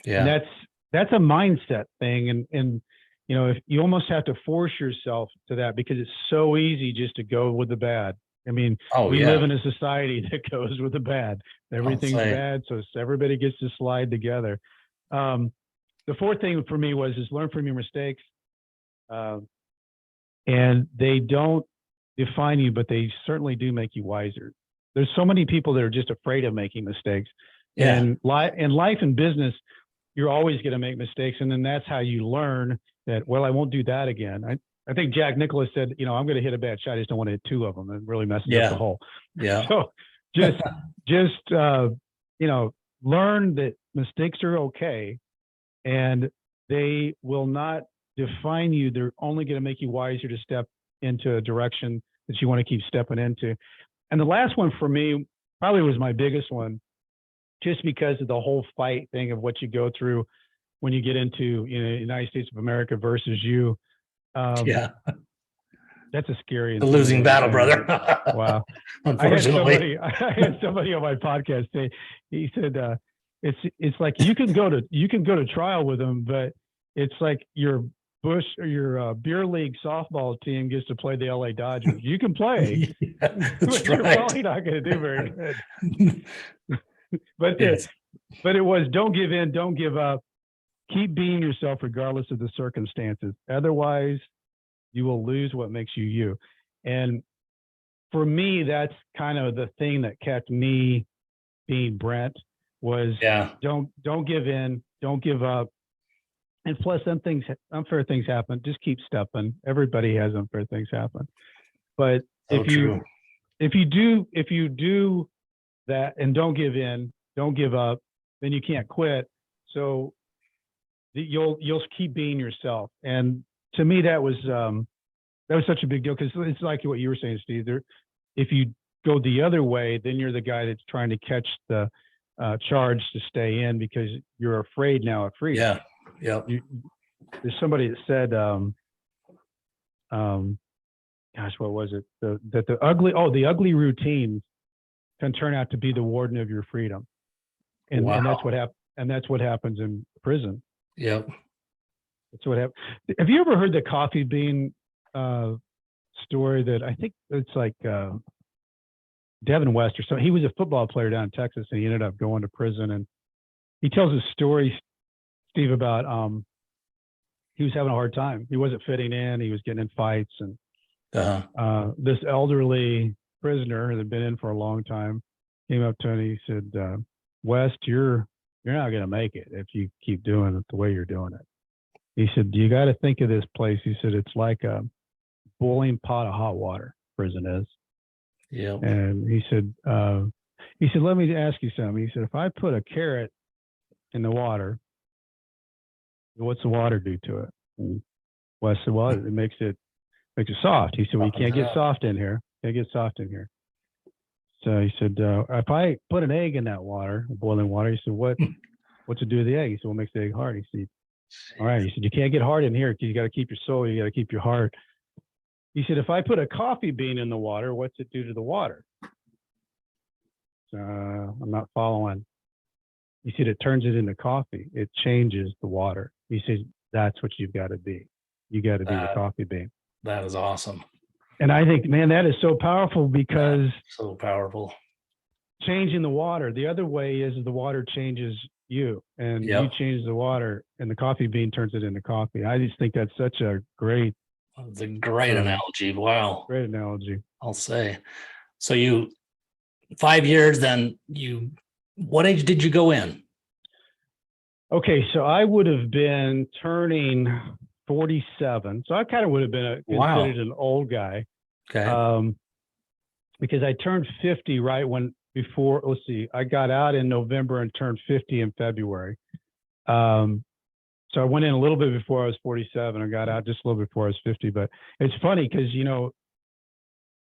Yeah. And that's a mindset thing. And if you almost have to force yourself to that because it's so easy just to go with the bad. I mean, we live in a society that goes with the bad. Everything's bad. So everybody gets to slide together. The 4th thing for me is learn from your mistakes. And they don't define you, but they certainly do make you wiser. There's so many people that are just afraid of making mistakes. Yeah. And in life and business, you're always going to make mistakes. And then that's how you learn that, well, I won't do that again. I think Jack Nicklaus said, I'm going to hit a bad shot. I just don't want to hit 2 of them and really mess up the hole. Yeah. So just learn that mistakes are okay and they will not define you. They're only going to make you wiser to step into a direction that you want to keep stepping into. And the last one for me probably was my biggest one, just because of the whole fight thing of what you go through when you get into, United States of America versus you. That's a scary, the losing battle, brother. Wow. Unfortunately, I had somebody on my podcast say, he said, it's like you can go to trial with them, but it's like your beer league softball team gets to play the LA Dodgers. You can play, but you're probably not going to do very good. But it was, don't give in, don't give up. Keep being yourself regardless of the circumstances. Otherwise, you will lose what makes you you. And for me, that's kind of the thing that kept me being Brent was don't give in, don't give up. And plus, unfair things happen. Just keep stepping. Everybody has unfair things happen. But if you do that and don't give in, don't give up, then you can't quit. So you'll keep being yourself. And to me, that was such a big deal because it's like what you were saying, Steve. If you go the other way, then you're the guy that's trying to catch the charge to stay in because you're afraid now of freedom. Yeah. Yeah. There's somebody that said, gosh, what was it? The ugly routines can turn out to be the warden of your freedom. And that's what happens in prison. Yep. That's what happened. Have you ever heard the coffee bean story that I think it's like Devin West or something? He was a football player down in Texas and he ended up going to prison. And he tells a story, Steve, about he was having a hard time. He wasn't fitting in. He was getting in fights. And this elderly prisoner that had been in for a long time came up to me. He said, West, you're not going to make it if you keep doing it the way you're doing it. He said, you got to think of this place. He said, it's like a boiling pot of hot water, prison is. Yeah. And he said, let me ask you something. He said, if I put a carrot in the water, what's the water do to it? And West said, well, it makes it soft. He said, well, you can't get soft in here. Can't get soft in here. So he said, if I put an egg in that water, boiling water, he said, what's it do with the egg? He said, what makes the egg hard? He said, all right. He said, you can't get hard in here because you got to keep your soul. You got to keep your heart. He said, if I put a coffee bean in the water, what's it do to the water? I'm not following. He said, it turns it into coffee. It changes the water. He said, that's what you've got to be. You got to be the coffee bean. That is awesome. And I think, man, that is so powerful because so powerful. Changing the water. The other way is the water changes you, and you change the water, and the coffee bean turns it into coffee. I just think that's such a great. It's a great analogy. Wow. Great analogy. I'll say. So you, 5 years, then what age did you go in? Okay, so I would have been turning 47. So I kind of would have been considered an old guy. Okay. Because I turned 50 right before, let's see, I got out in November and turned 50 in February. So I went in a little bit before I was 47. I got out just a little before I was 50. But it's funny because,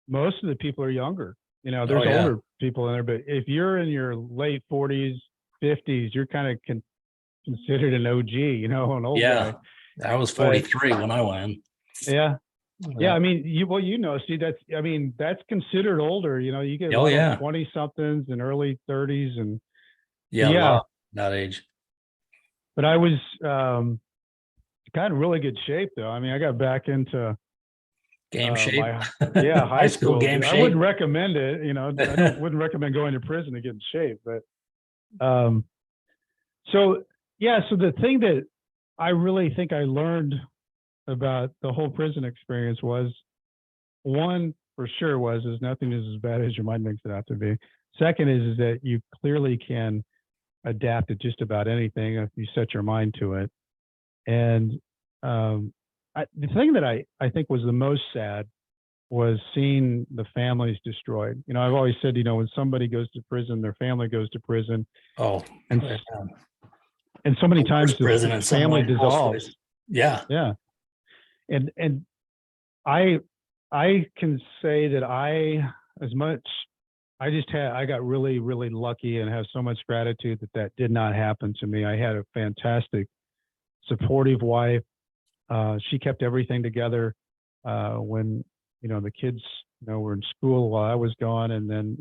most of the people are younger. There's older people in there. But if you're in your late 40s, 50s, you're kind of considered an OG, an old guy. I was 43 when I went. Yeah. Yeah, I mean, that's considered older. You get 20 somethings and early 30s, and that age. But I was kind of really good shape, though. I mean, I got back into game shape. High school game shape. I wouldn't recommend it. I wouldn't recommend going to prison to get in shape. But so the thing that I really think I learned about the whole prison experience was, one for sure is nothing is as bad as your mind makes it out to be. Second is that you clearly can adapt to just about anything if you set your mind to it. And the thing that I think was the most sad was seeing the families destroyed. I've always said, when somebody goes to prison, their family goes to prison. Oh, and so many times the family dissolves. Yeah. Yeah. And I can say that I got really, really lucky and have so much gratitude that did not happen to me. I had a fantastic, supportive wife. She kept everything together when, the kids, were in school while I was gone. And then,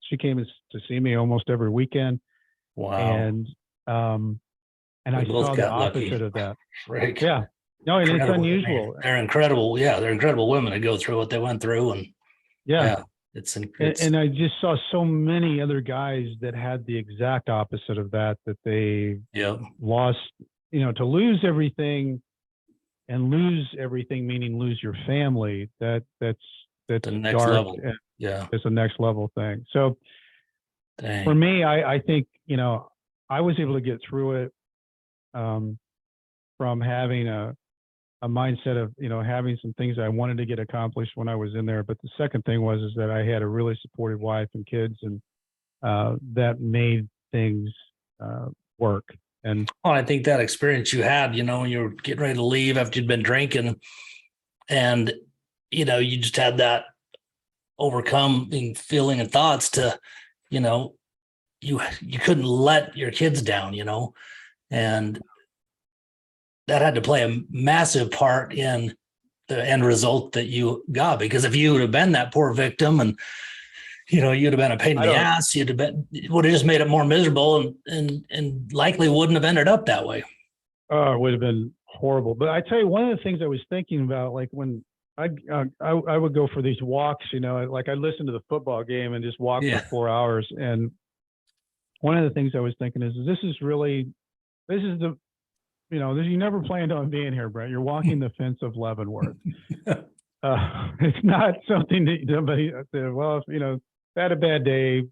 she came to see me almost every weekend. Wow. And I saw the opposite of that. Right. Yeah. No, and it's unusual. They're incredible. Yeah, they're incredible women to go through what they went through, and it's and I just saw so many other guys that had the exact opposite of that they lost. To lose everything, and lose everything meaning lose your family. That's the next dark. level. It's a next level thing. So Dang. For me, I think I was able to get through it from having a mindset of, having some things I wanted to get accomplished when I was in there. But the second thing is that I had a really supportive wife and kids, and that made things work. And I think that experience you had, when you were getting ready to leave after you'd been drinking, and, you just had that overcoming feeling and thoughts to, you couldn't let your kids down, and that had to play a massive part in the end result that you got. Because if you would have been that poor victim and, you'd have been a pain in the ass, it would have just made it more miserable and likely wouldn't have ended up that way. Oh, it would have been horrible. But I tell you, one of the things I was thinking about, like when I would go for these walks, like I'd listen to the football game and just walk for 4 hours. And one of the things I was thinking is you never planned on being here, Brent. You're walking the fence of Leavenworth. It's not something that somebody said, well, if, had a bad day,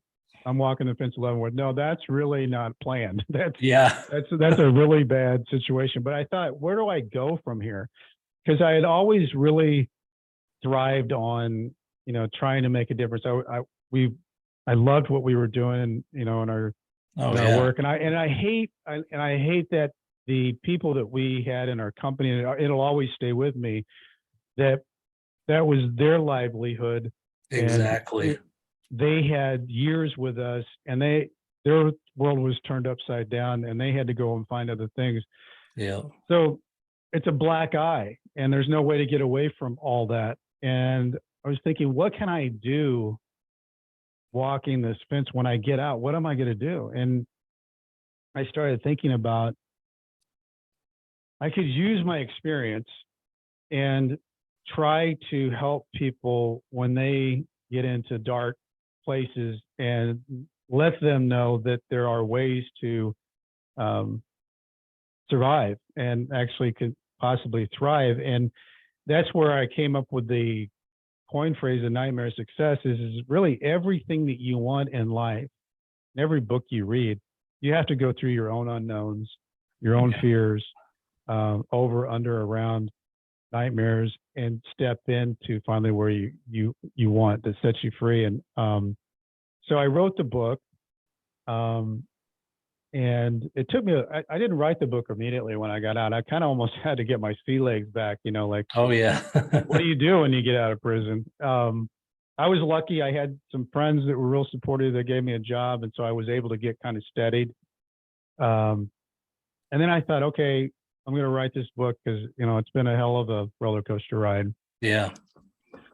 I'm walking the fence 11 no, that's really not planned. That's a really bad situation. But I thought, where do I go from here? Because I had always really thrived on, trying to make a difference. I loved what we were doing, in our work. And I hate that the people that we had in our company, and it'll always stay with me, that was their livelihood. Exactly. They had years with us, and their world was turned upside down, and they had to go and find other things. Yeah. So it's a black eye, and there's no way to get away from all that. And I was thinking, what can I do walking this fence when I get out? What am I going to do? And I started thinking about, I could use my experience and try to help people when they get into dark places and let them know that there are ways to survive and actually could possibly thrive. And that's where I came up with the coin phrase of nightmare success is really everything that you want in life. In every book you read, you have to go through your own unknowns, your own fears, over, under, around nightmares, and step into finally where you want that sets you free. And so I wrote the book, and it took me. I didn't write the book immediately when I got out. I kind of almost had to get my sea legs back. Like, oh yeah. What do you do when you get out of prison? I was lucky. I had some friends that were real supportive. That gave me a job, and so I was able to get kind of steadied. And then I thought, okay, I'm going to write this book because, it's been a hell of a roller coaster ride. Yeah.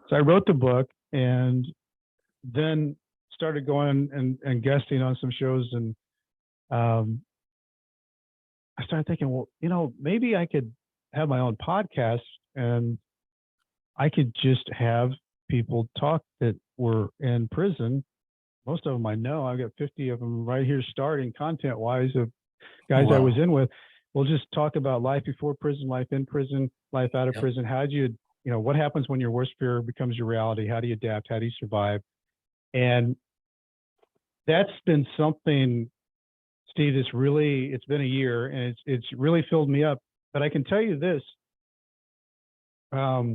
So I wrote the book and then started going and guesting on some shows. And I started thinking, well, maybe I could have my own podcast and I could just have people talk that were in prison. Most of them I know. I've got 50 of them right here starting content-wise of guys I was in with. We'll just talk about life before prison, life in prison, life out of prison. How do you, what happens when your worst fear becomes your reality? How do you adapt? How do you survive? And that's been something, Steve, it's been a year and it's really filled me up. But I can tell you this, I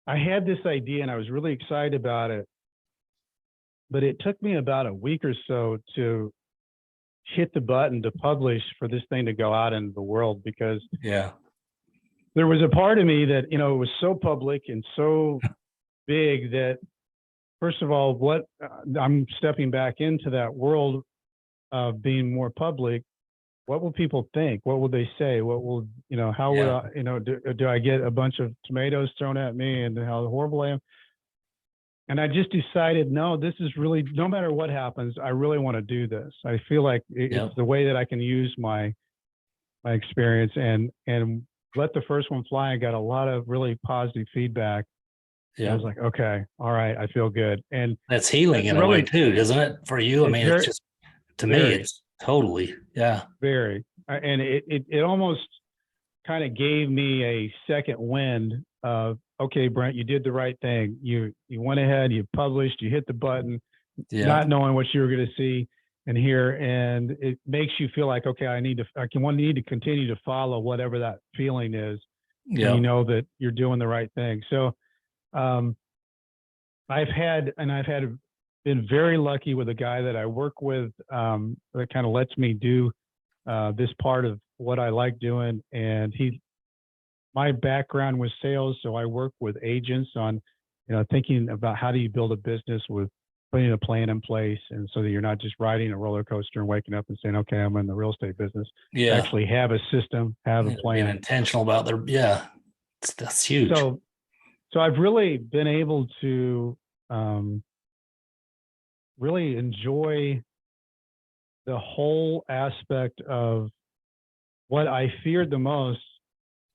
had this idea and I was really excited about it, but it took me about a week or so to hit the button to publish for this thing to go out into the world, because there was a part of me that, it was so public and so big that, first of all, I'm stepping back into that world of being more public. What will people think? What will they say? What will, how would I, do I get a bunch of tomatoes thrown at me and how horrible I am? And I just decided, no, this is really, no matter what happens, I really want to do this. I feel like it's the way that I can use my experience and let the first one fly. I got a lot of really positive feedback. Yeah. I was like, okay, all right, I feel good. And that's healing in a way too, isn't it? For you? I mean, it's just, to me, it's totally, very. And it almost kind of gave me a second wind of, okay, Brent, you did the right thing. You went ahead, you published, you hit the button, not knowing what you were going to see and hear, and it makes you feel like, okay, I need to continue to follow whatever that feeling is. Yeah, you know that you're doing the right thing. So, I've been very lucky with a guy that I work with that kind of lets me do this part of what I like doing, and my background was sales, so I work with agents on, thinking about how do you build a business with putting a plan in place, and so that you're not just riding a roller coaster and waking up and saying, okay, I'm in the real estate business. Yeah. Actually have a system, have a plan. Being intentional about that's huge. So I've really been able to really enjoy the whole aspect of what I feared the most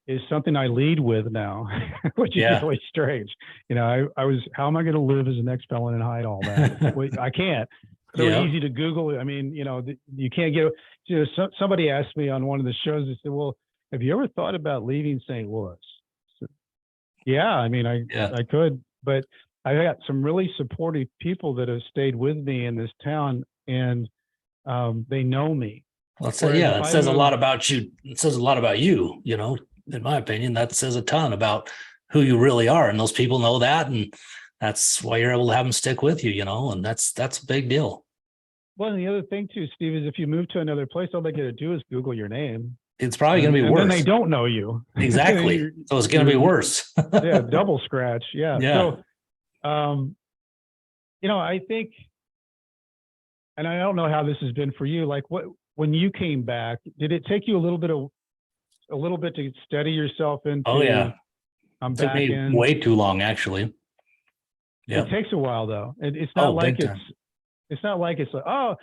is something I lead with now, which is really strange. I was, how am I going to live as the next felon and hide all that? Well, I can't. So easy to Google. I mean, you can't get, somebody asked me on one of the shows, they said, well, have you ever thought about leaving St. Louis? Yeah, I mean, Yeah. I could, but I got some really supportive people that have stayed with me in this town, and they know me. Well, Whereas if it I says a lot moved, about you. It says a lot about you, in my opinion. That says a ton about who you really are. And those people know that. And that's why you're able to have them stick with you, and that's a big deal. well, and the other thing too, Steve, is if you move to another place, all they got to do is Google your name. It's probably going to be And worse. then they don't know you. Exactly. So it's going to be worse. Yeah, double scratch. Yeah. Yeah. So, I think, and I don't know how this has been for you. Like, when you came back, did it take you a little bit to steady yourself into? Oh yeah. I'm It took back me in. way too long, actually. Yeah. It takes a while though. It's not like big time. it's not like it's like, oh,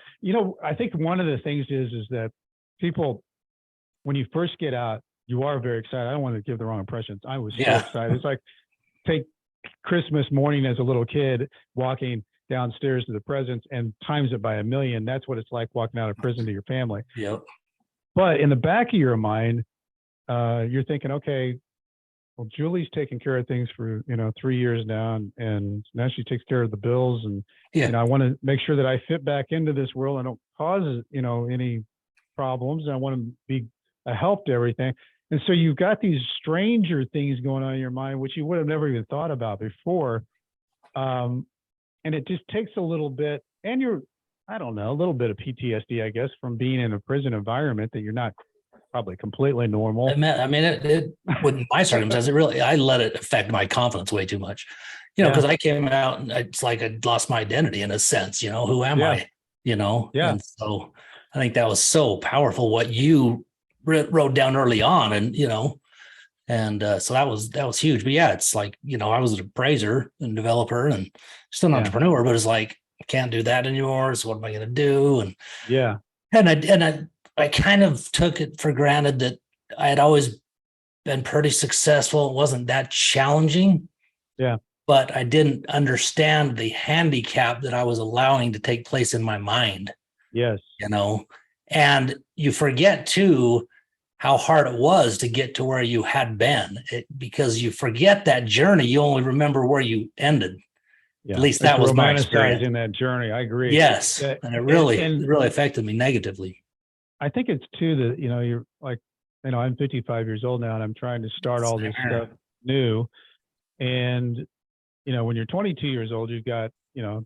I think one of the things is that people, when you first get out, you are very excited. I don't want to give the wrong impressions. I was so excited. It's like, take Christmas morning as a little kid walking downstairs to the presents and times it by 1,000,000. That's what it's like walking out of prison to your family. Yep. But in the back of your mind, you're thinking, okay, well, Julie's taking care of things for 3 years now, and now she takes care of the bills, and I want to make sure that I fit back into this world and don't cause any problems. And I want to be a help to everything. And so you've got these stranger things going on in your mind, which you would have never even thought about before. And it just takes a little bit, and a little bit of PTSD, I guess, from being in a prison environment that you're not probably completely normal. I mean, it with my circumstances, I let it affect my confidence way too much, because I came out and it's like I lost my identity in a sense, who am I, Yeah. And so I think that was so powerful what you wrote down early on, and so that was huge. But yeah, it's like, I was an appraiser and developer and still an entrepreneur, but it's like, I can't do that anymore. So what am I going to do? And I kind of took it for granted that I had always been pretty successful. It wasn't that challenging. Yeah. But I didn't understand the handicap that I was allowing to take place in my mind. Yes. And you forget too how hard it was to get to where you had been, because you forget that journey. You only remember where you ended. Yeah. At least that was my experience in that journey. I agree. Yes. And it really affected me negatively. I think it's too that, you're like, I'm 55 years old now, and I'm trying to start all this stuff new. And, when you're 22 years old, you've got,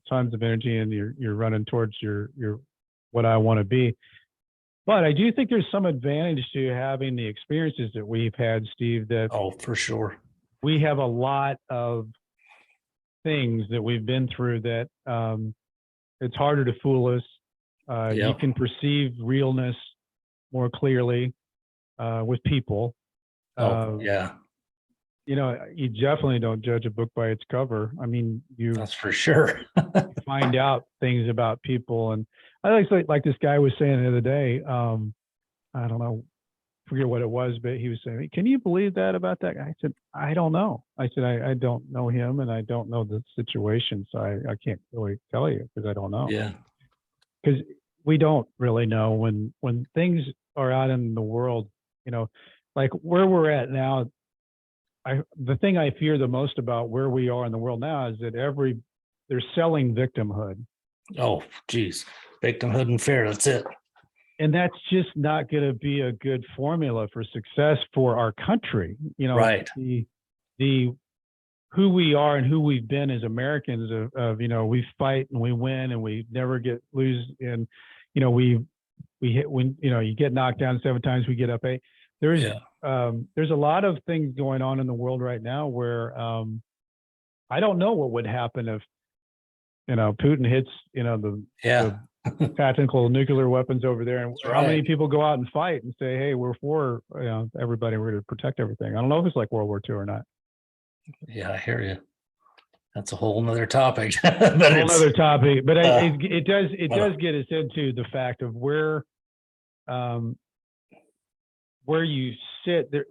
tons of energy, and you're running towards your what I want to be. But I do think there's some advantage to having the experiences that we've had, Steve, that for sure. We have a lot of things that we've been through that it's harder to fool us. You can perceive realness more clearly with people. You definitely don't judge a book by its cover. I mean, that's for sure. find out things about people. And I like this guy was saying the other day, I don't know, forget what it was, but he was saying, can you believe that about that guy? I said, I don't know. I said, I don't know him, and I don't know the situation. So I can't really tell you, because I don't know. Yeah. Because we don't really know when things are out in the world, like where we're at now. The thing I fear the most about where we are in the world now is that they're selling victimhood. Oh, geez. Victimhood and fear. That's it. And that's just not going to be a good formula for success for our country. Right. The who we are and who we've been as Americans of we fight and we win and we never lose. And, we hit when, you get knocked down 7 times, we get up 8. There's a lot of things going on in the world right now where I don't know what would happen if, Putin hits, the tactical nuclear weapons over there, and how many people go out and fight and say, hey, we're for everybody, we're going to protect everything. I don't know if it's like World War II or not. Yeah, I hear you. That's a whole nother topic. But it does get us into the fact of where you sit there.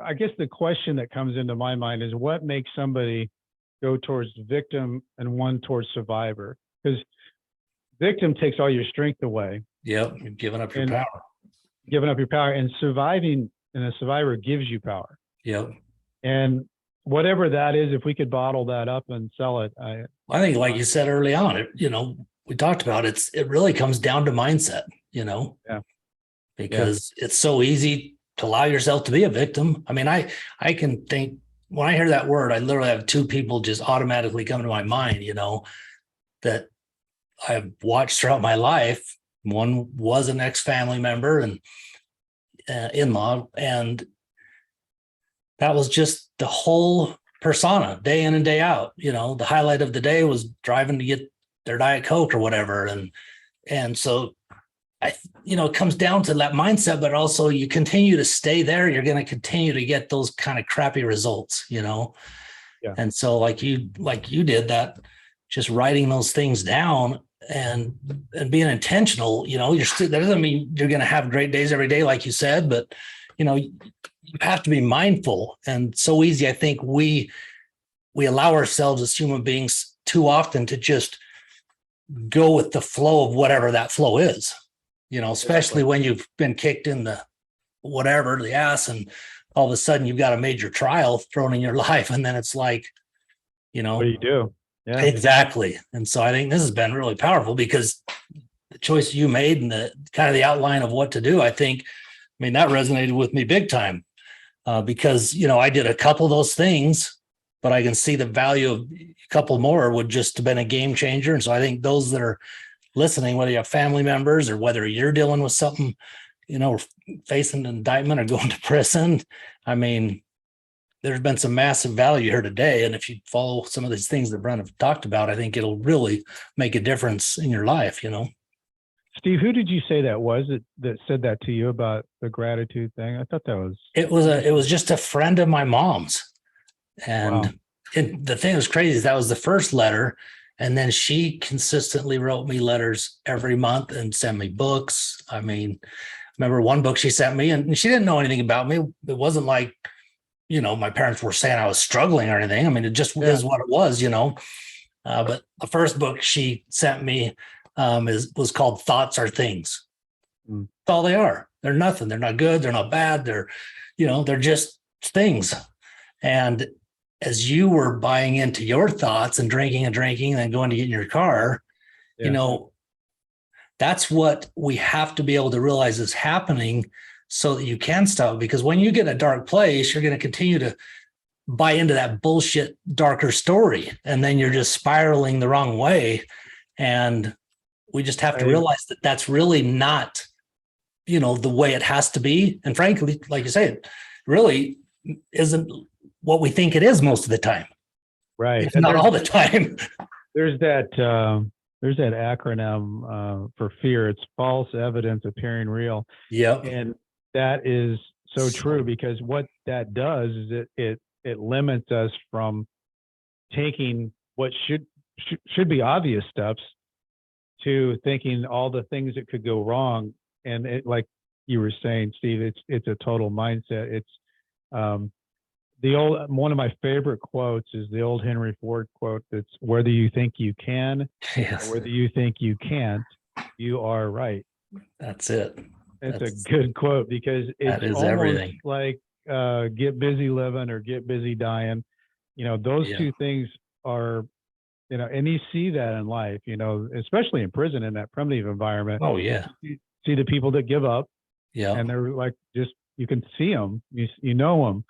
I guess the question that comes into my mind is what makes somebody go towards victim and one towards survivor? Because victim takes all your strength away. Yep, you're giving up your power. Giving up your power, and surviving, and a survivor gives you power. Yep. And whatever that is, if we could bottle that up and sell it, I think, like you said early on, we talked about it really comes down to mindset, Yeah. because it's so easy to allow yourself to be a victim. I mean, I can think when I hear that word, I literally have two people just automatically come to my mind, that I've watched throughout my life. One was an ex-family member and in-law, and that was just the whole persona, day in and day out. The highlight of the day was driving to get their Diet Coke or whatever, and so it comes down to that mindset. But also, you continue to stay there, you're going to continue to get those kind of crappy results. Yeah. And so, like you did that, just writing those things down and being intentional. That doesn't mean you're going to have great days every day, like you said, but you have to be mindful. And so easy, I think we allow ourselves as human beings too often to just go with the flow of whatever that flow is, especially when you've been kicked in the ass, and all of a sudden you've got a major trial thrown in your life. And then it's like, what do you do? Yeah, exactly. And so I think this has been really powerful, because the choice you made and the kind of the outline of what to do, that resonated with me big time, because, I did a couple of those things, but I can see the value of a couple more would just have been a game changer. And so I think those that are listening, whether you have family members or whether you're dealing with something, facing an indictment or going to prison, there's been some massive value here today. And if you follow some of these things that Brent have talked about, I think it'll really make a difference in your life, Steve, who did you say that was that said that to you about the gratitude thing? I thought that was... It was just a friend of my mom's. And Wow. The thing that was crazy is that was the first letter. And then she consistently wrote me letters every month and sent me books. I remember one book she sent me, and she didn't know anything about me. It wasn't like, my parents were saying I was struggling or anything. It just is what it was, but the first book she sent me was called Thoughts Are Things. That's all they are. They're nothing. They're not good. They're not bad. They're just things. And as you were buying into your thoughts and drinking and then going to get in your car, that's what we have to be able to realize is happening, so that you can stop. Because when you get in a dark place, you're going to continue to buy into that bullshit, darker story. And then you're just spiraling the wrong way. And we just have to realize that that's really not, the way it has to be. And frankly, like you say, it really isn't what we think it is most of the time. Right. If not all the time. There's that acronym for fear. It's false evidence appearing real. Yeah. And that is so true, because what that does is it limits us from taking what should be obvious steps to thinking all the things that could go wrong. And it, like you were saying, Steve, it's a total mindset. It's one of my favorite quotes is the old Henry Ford quote. That's whether you think you can, or whether you think you can't, you are right. That's it. It's a good quote, because it's almost everything. like get busy living or get busy dying. Those two things are, and you see that in life, especially in prison, in that primitive environment. Oh yeah. You see the people that give up. Yeah. And they're like, you can see them, you know them.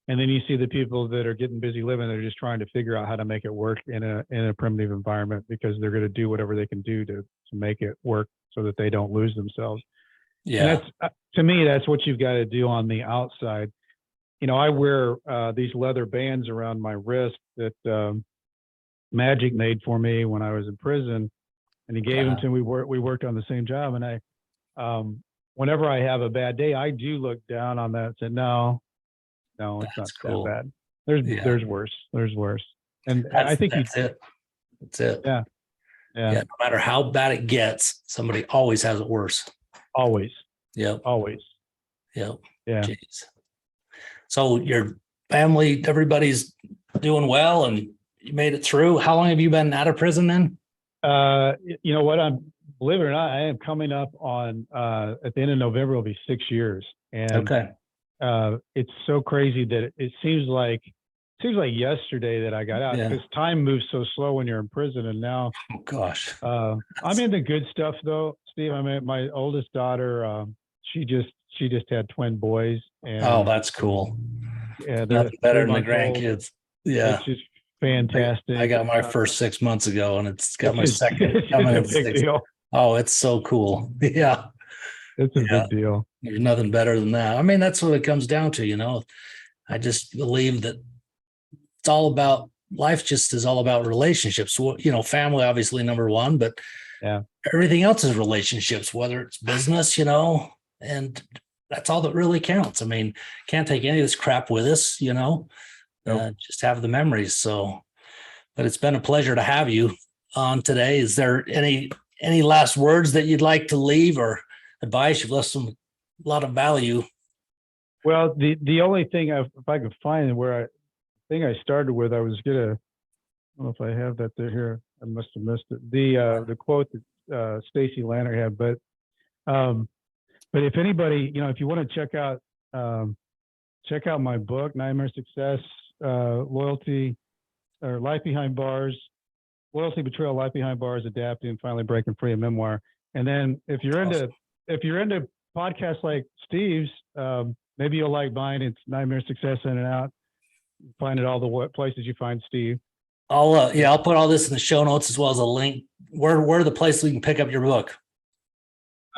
And then you see the people that are getting busy living. They're just trying to figure out how to make it work in a primitive environment, because they're going to do whatever they can do to make it work so that they don't lose themselves. Yeah. And that's, to me, that's what you've got to do on the outside. I wear these leather bands around my wrist that Magic made for me when I was in prison, and he gave them to me. We worked on the same job, and I, whenever I have a bad day, I do look down on that and say, no, it's That's not cool. that bad. There's worse. There's worse. And I think that's it. That's it. Yeah. No matter how bad it gets, somebody always has it worse. Always. Yep. Always. Yep. Yeah. Jeez. So your family, everybody's doing well, and you made it through. How long have you been out of prison then? You know what? Believe it or not, I am coming up on at the end of November, it'll be 6 years. And Okay. It's so crazy that it seems like seems like yesterday that I got out, because time moves so slow when you're in prison. And now, oh gosh, I'm into good stuff though, Steve. I mean, my oldest daughter, she just had twin boys. And oh, that's cool. Yeah, nothing better than the grandkids. Yeah, it's just fantastic. I got my first 6 months ago, and it's got my second it's coming a in big 6. deal. Oh, it's so cool. Yeah, it's a big deal. There's nothing better than that. I mean, that's what it comes down to. I just believe that it's all about life. Just is all about relationships. Family obviously number one, but everything else is relationships. Whether it's business, and that's all that really counts. I mean, can't take any of this crap with us. Just have the memories. So, but it's been a pleasure to have you on today. Is there any last words that you'd like to leave or advice? You've left a lot of value. Well, the only thing, if I could find where I think I started with, I was gonna, I don't know if I have that there here. I must have missed it. The quote that Stacy Lanner had, but if anybody, if you want to check out my book, Nightmare Success, Loyalty, or Life Behind Bars, Loyalty, Betrayal, Life Behind Bars, Adapting, and Finally Breaking Free, a memoir. And then if you're into podcasts like Steve's, maybe you'll like mine. It's Nightmare Success In and Out. Find it all the places you find Steve. I'll put all this in the show notes as well as a link. Where are the places we can pick up your book?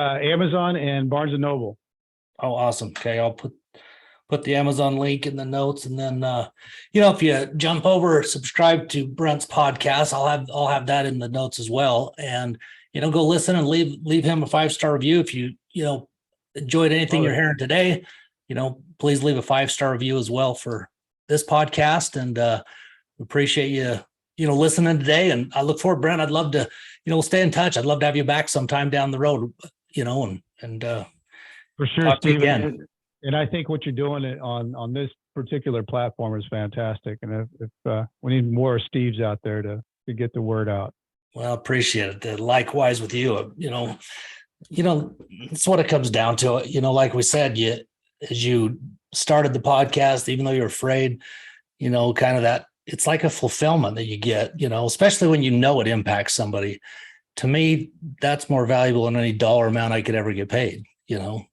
Amazon and Barnes and Noble. Oh, awesome. Okay, I'll put the Amazon link in the notes, and then if you jump over, subscribe to Brent's podcast, I'll have that in the notes as well. And go listen and leave him a 5-star review. If you enjoyed anything you're hearing today, please leave a 5-star review as well for this podcast. And appreciate you listening today. And I look forward, Brent. I'd love to stay in touch. I'd love to have you back sometime down the road. And for sure, Steve. And I think what you're doing on this particular platform is fantastic. And if we need more Steves out there to get the word out. Well, appreciate it. Likewise with you. That's what it comes down to. Like we said, as you started the podcast, even though you're afraid, kind of that, it's like a fulfillment that you get, especially when it impacts somebody. To me, that's more valuable than any dollar amount I could ever get paid.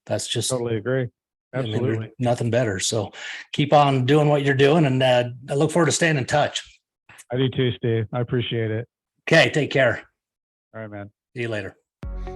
That's just totally agree. Absolutely. Nothing better. So keep on doing what you're doing. And I look forward to staying in touch. I do too, Steve. I appreciate it. Okay. Take care. All right, man. See you later.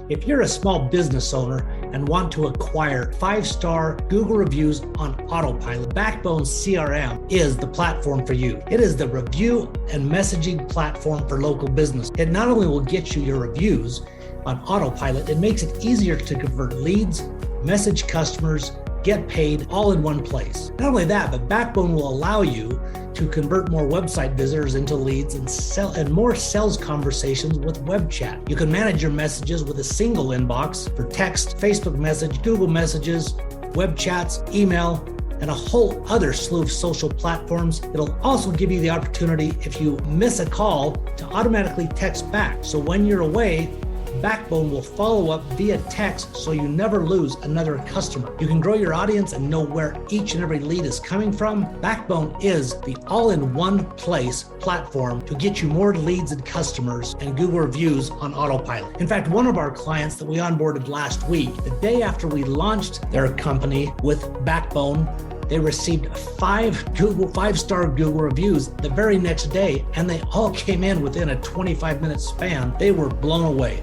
If you're a small business owner and want to acquire 5-star Google reviews on autopilot, Backbone CRM is the platform for you. It is the review and messaging platform for local business. It not only will get you your reviews on autopilot, it makes it easier to convert leads, message customers, get paid all in one place. Not only that, but Backbone will allow you to convert more website visitors into leads and more sales conversations with web chat. You can manage your messages with a single inbox for text, Facebook message, Google messages, web chats, email, and a whole other slew of social platforms. It'll also give you the opportunity, if you miss a call, to automatically text back. So when you're away, Backbone will follow up via text so you never lose another customer. You can grow your audience and know where each and every lead is coming from. Backbone is the all-in-one place platform to get you more leads and customers and Google reviews on autopilot. In fact, one of our clients that we onboarded last week, the day after we launched their company with Backbone, they received 5-star Google reviews the very next day, and they all came in within a 25-minute span. They were blown away.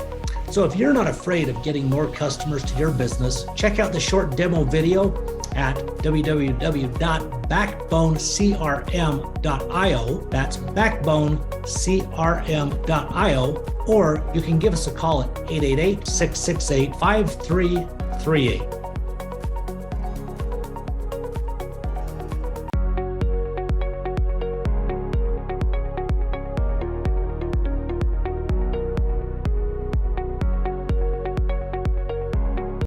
So if you're not afraid of getting more customers to your business, check out the short demo video at www.backbonecrm.io. That's backbonecrm.io, or you can give us a call at 888-668-5338.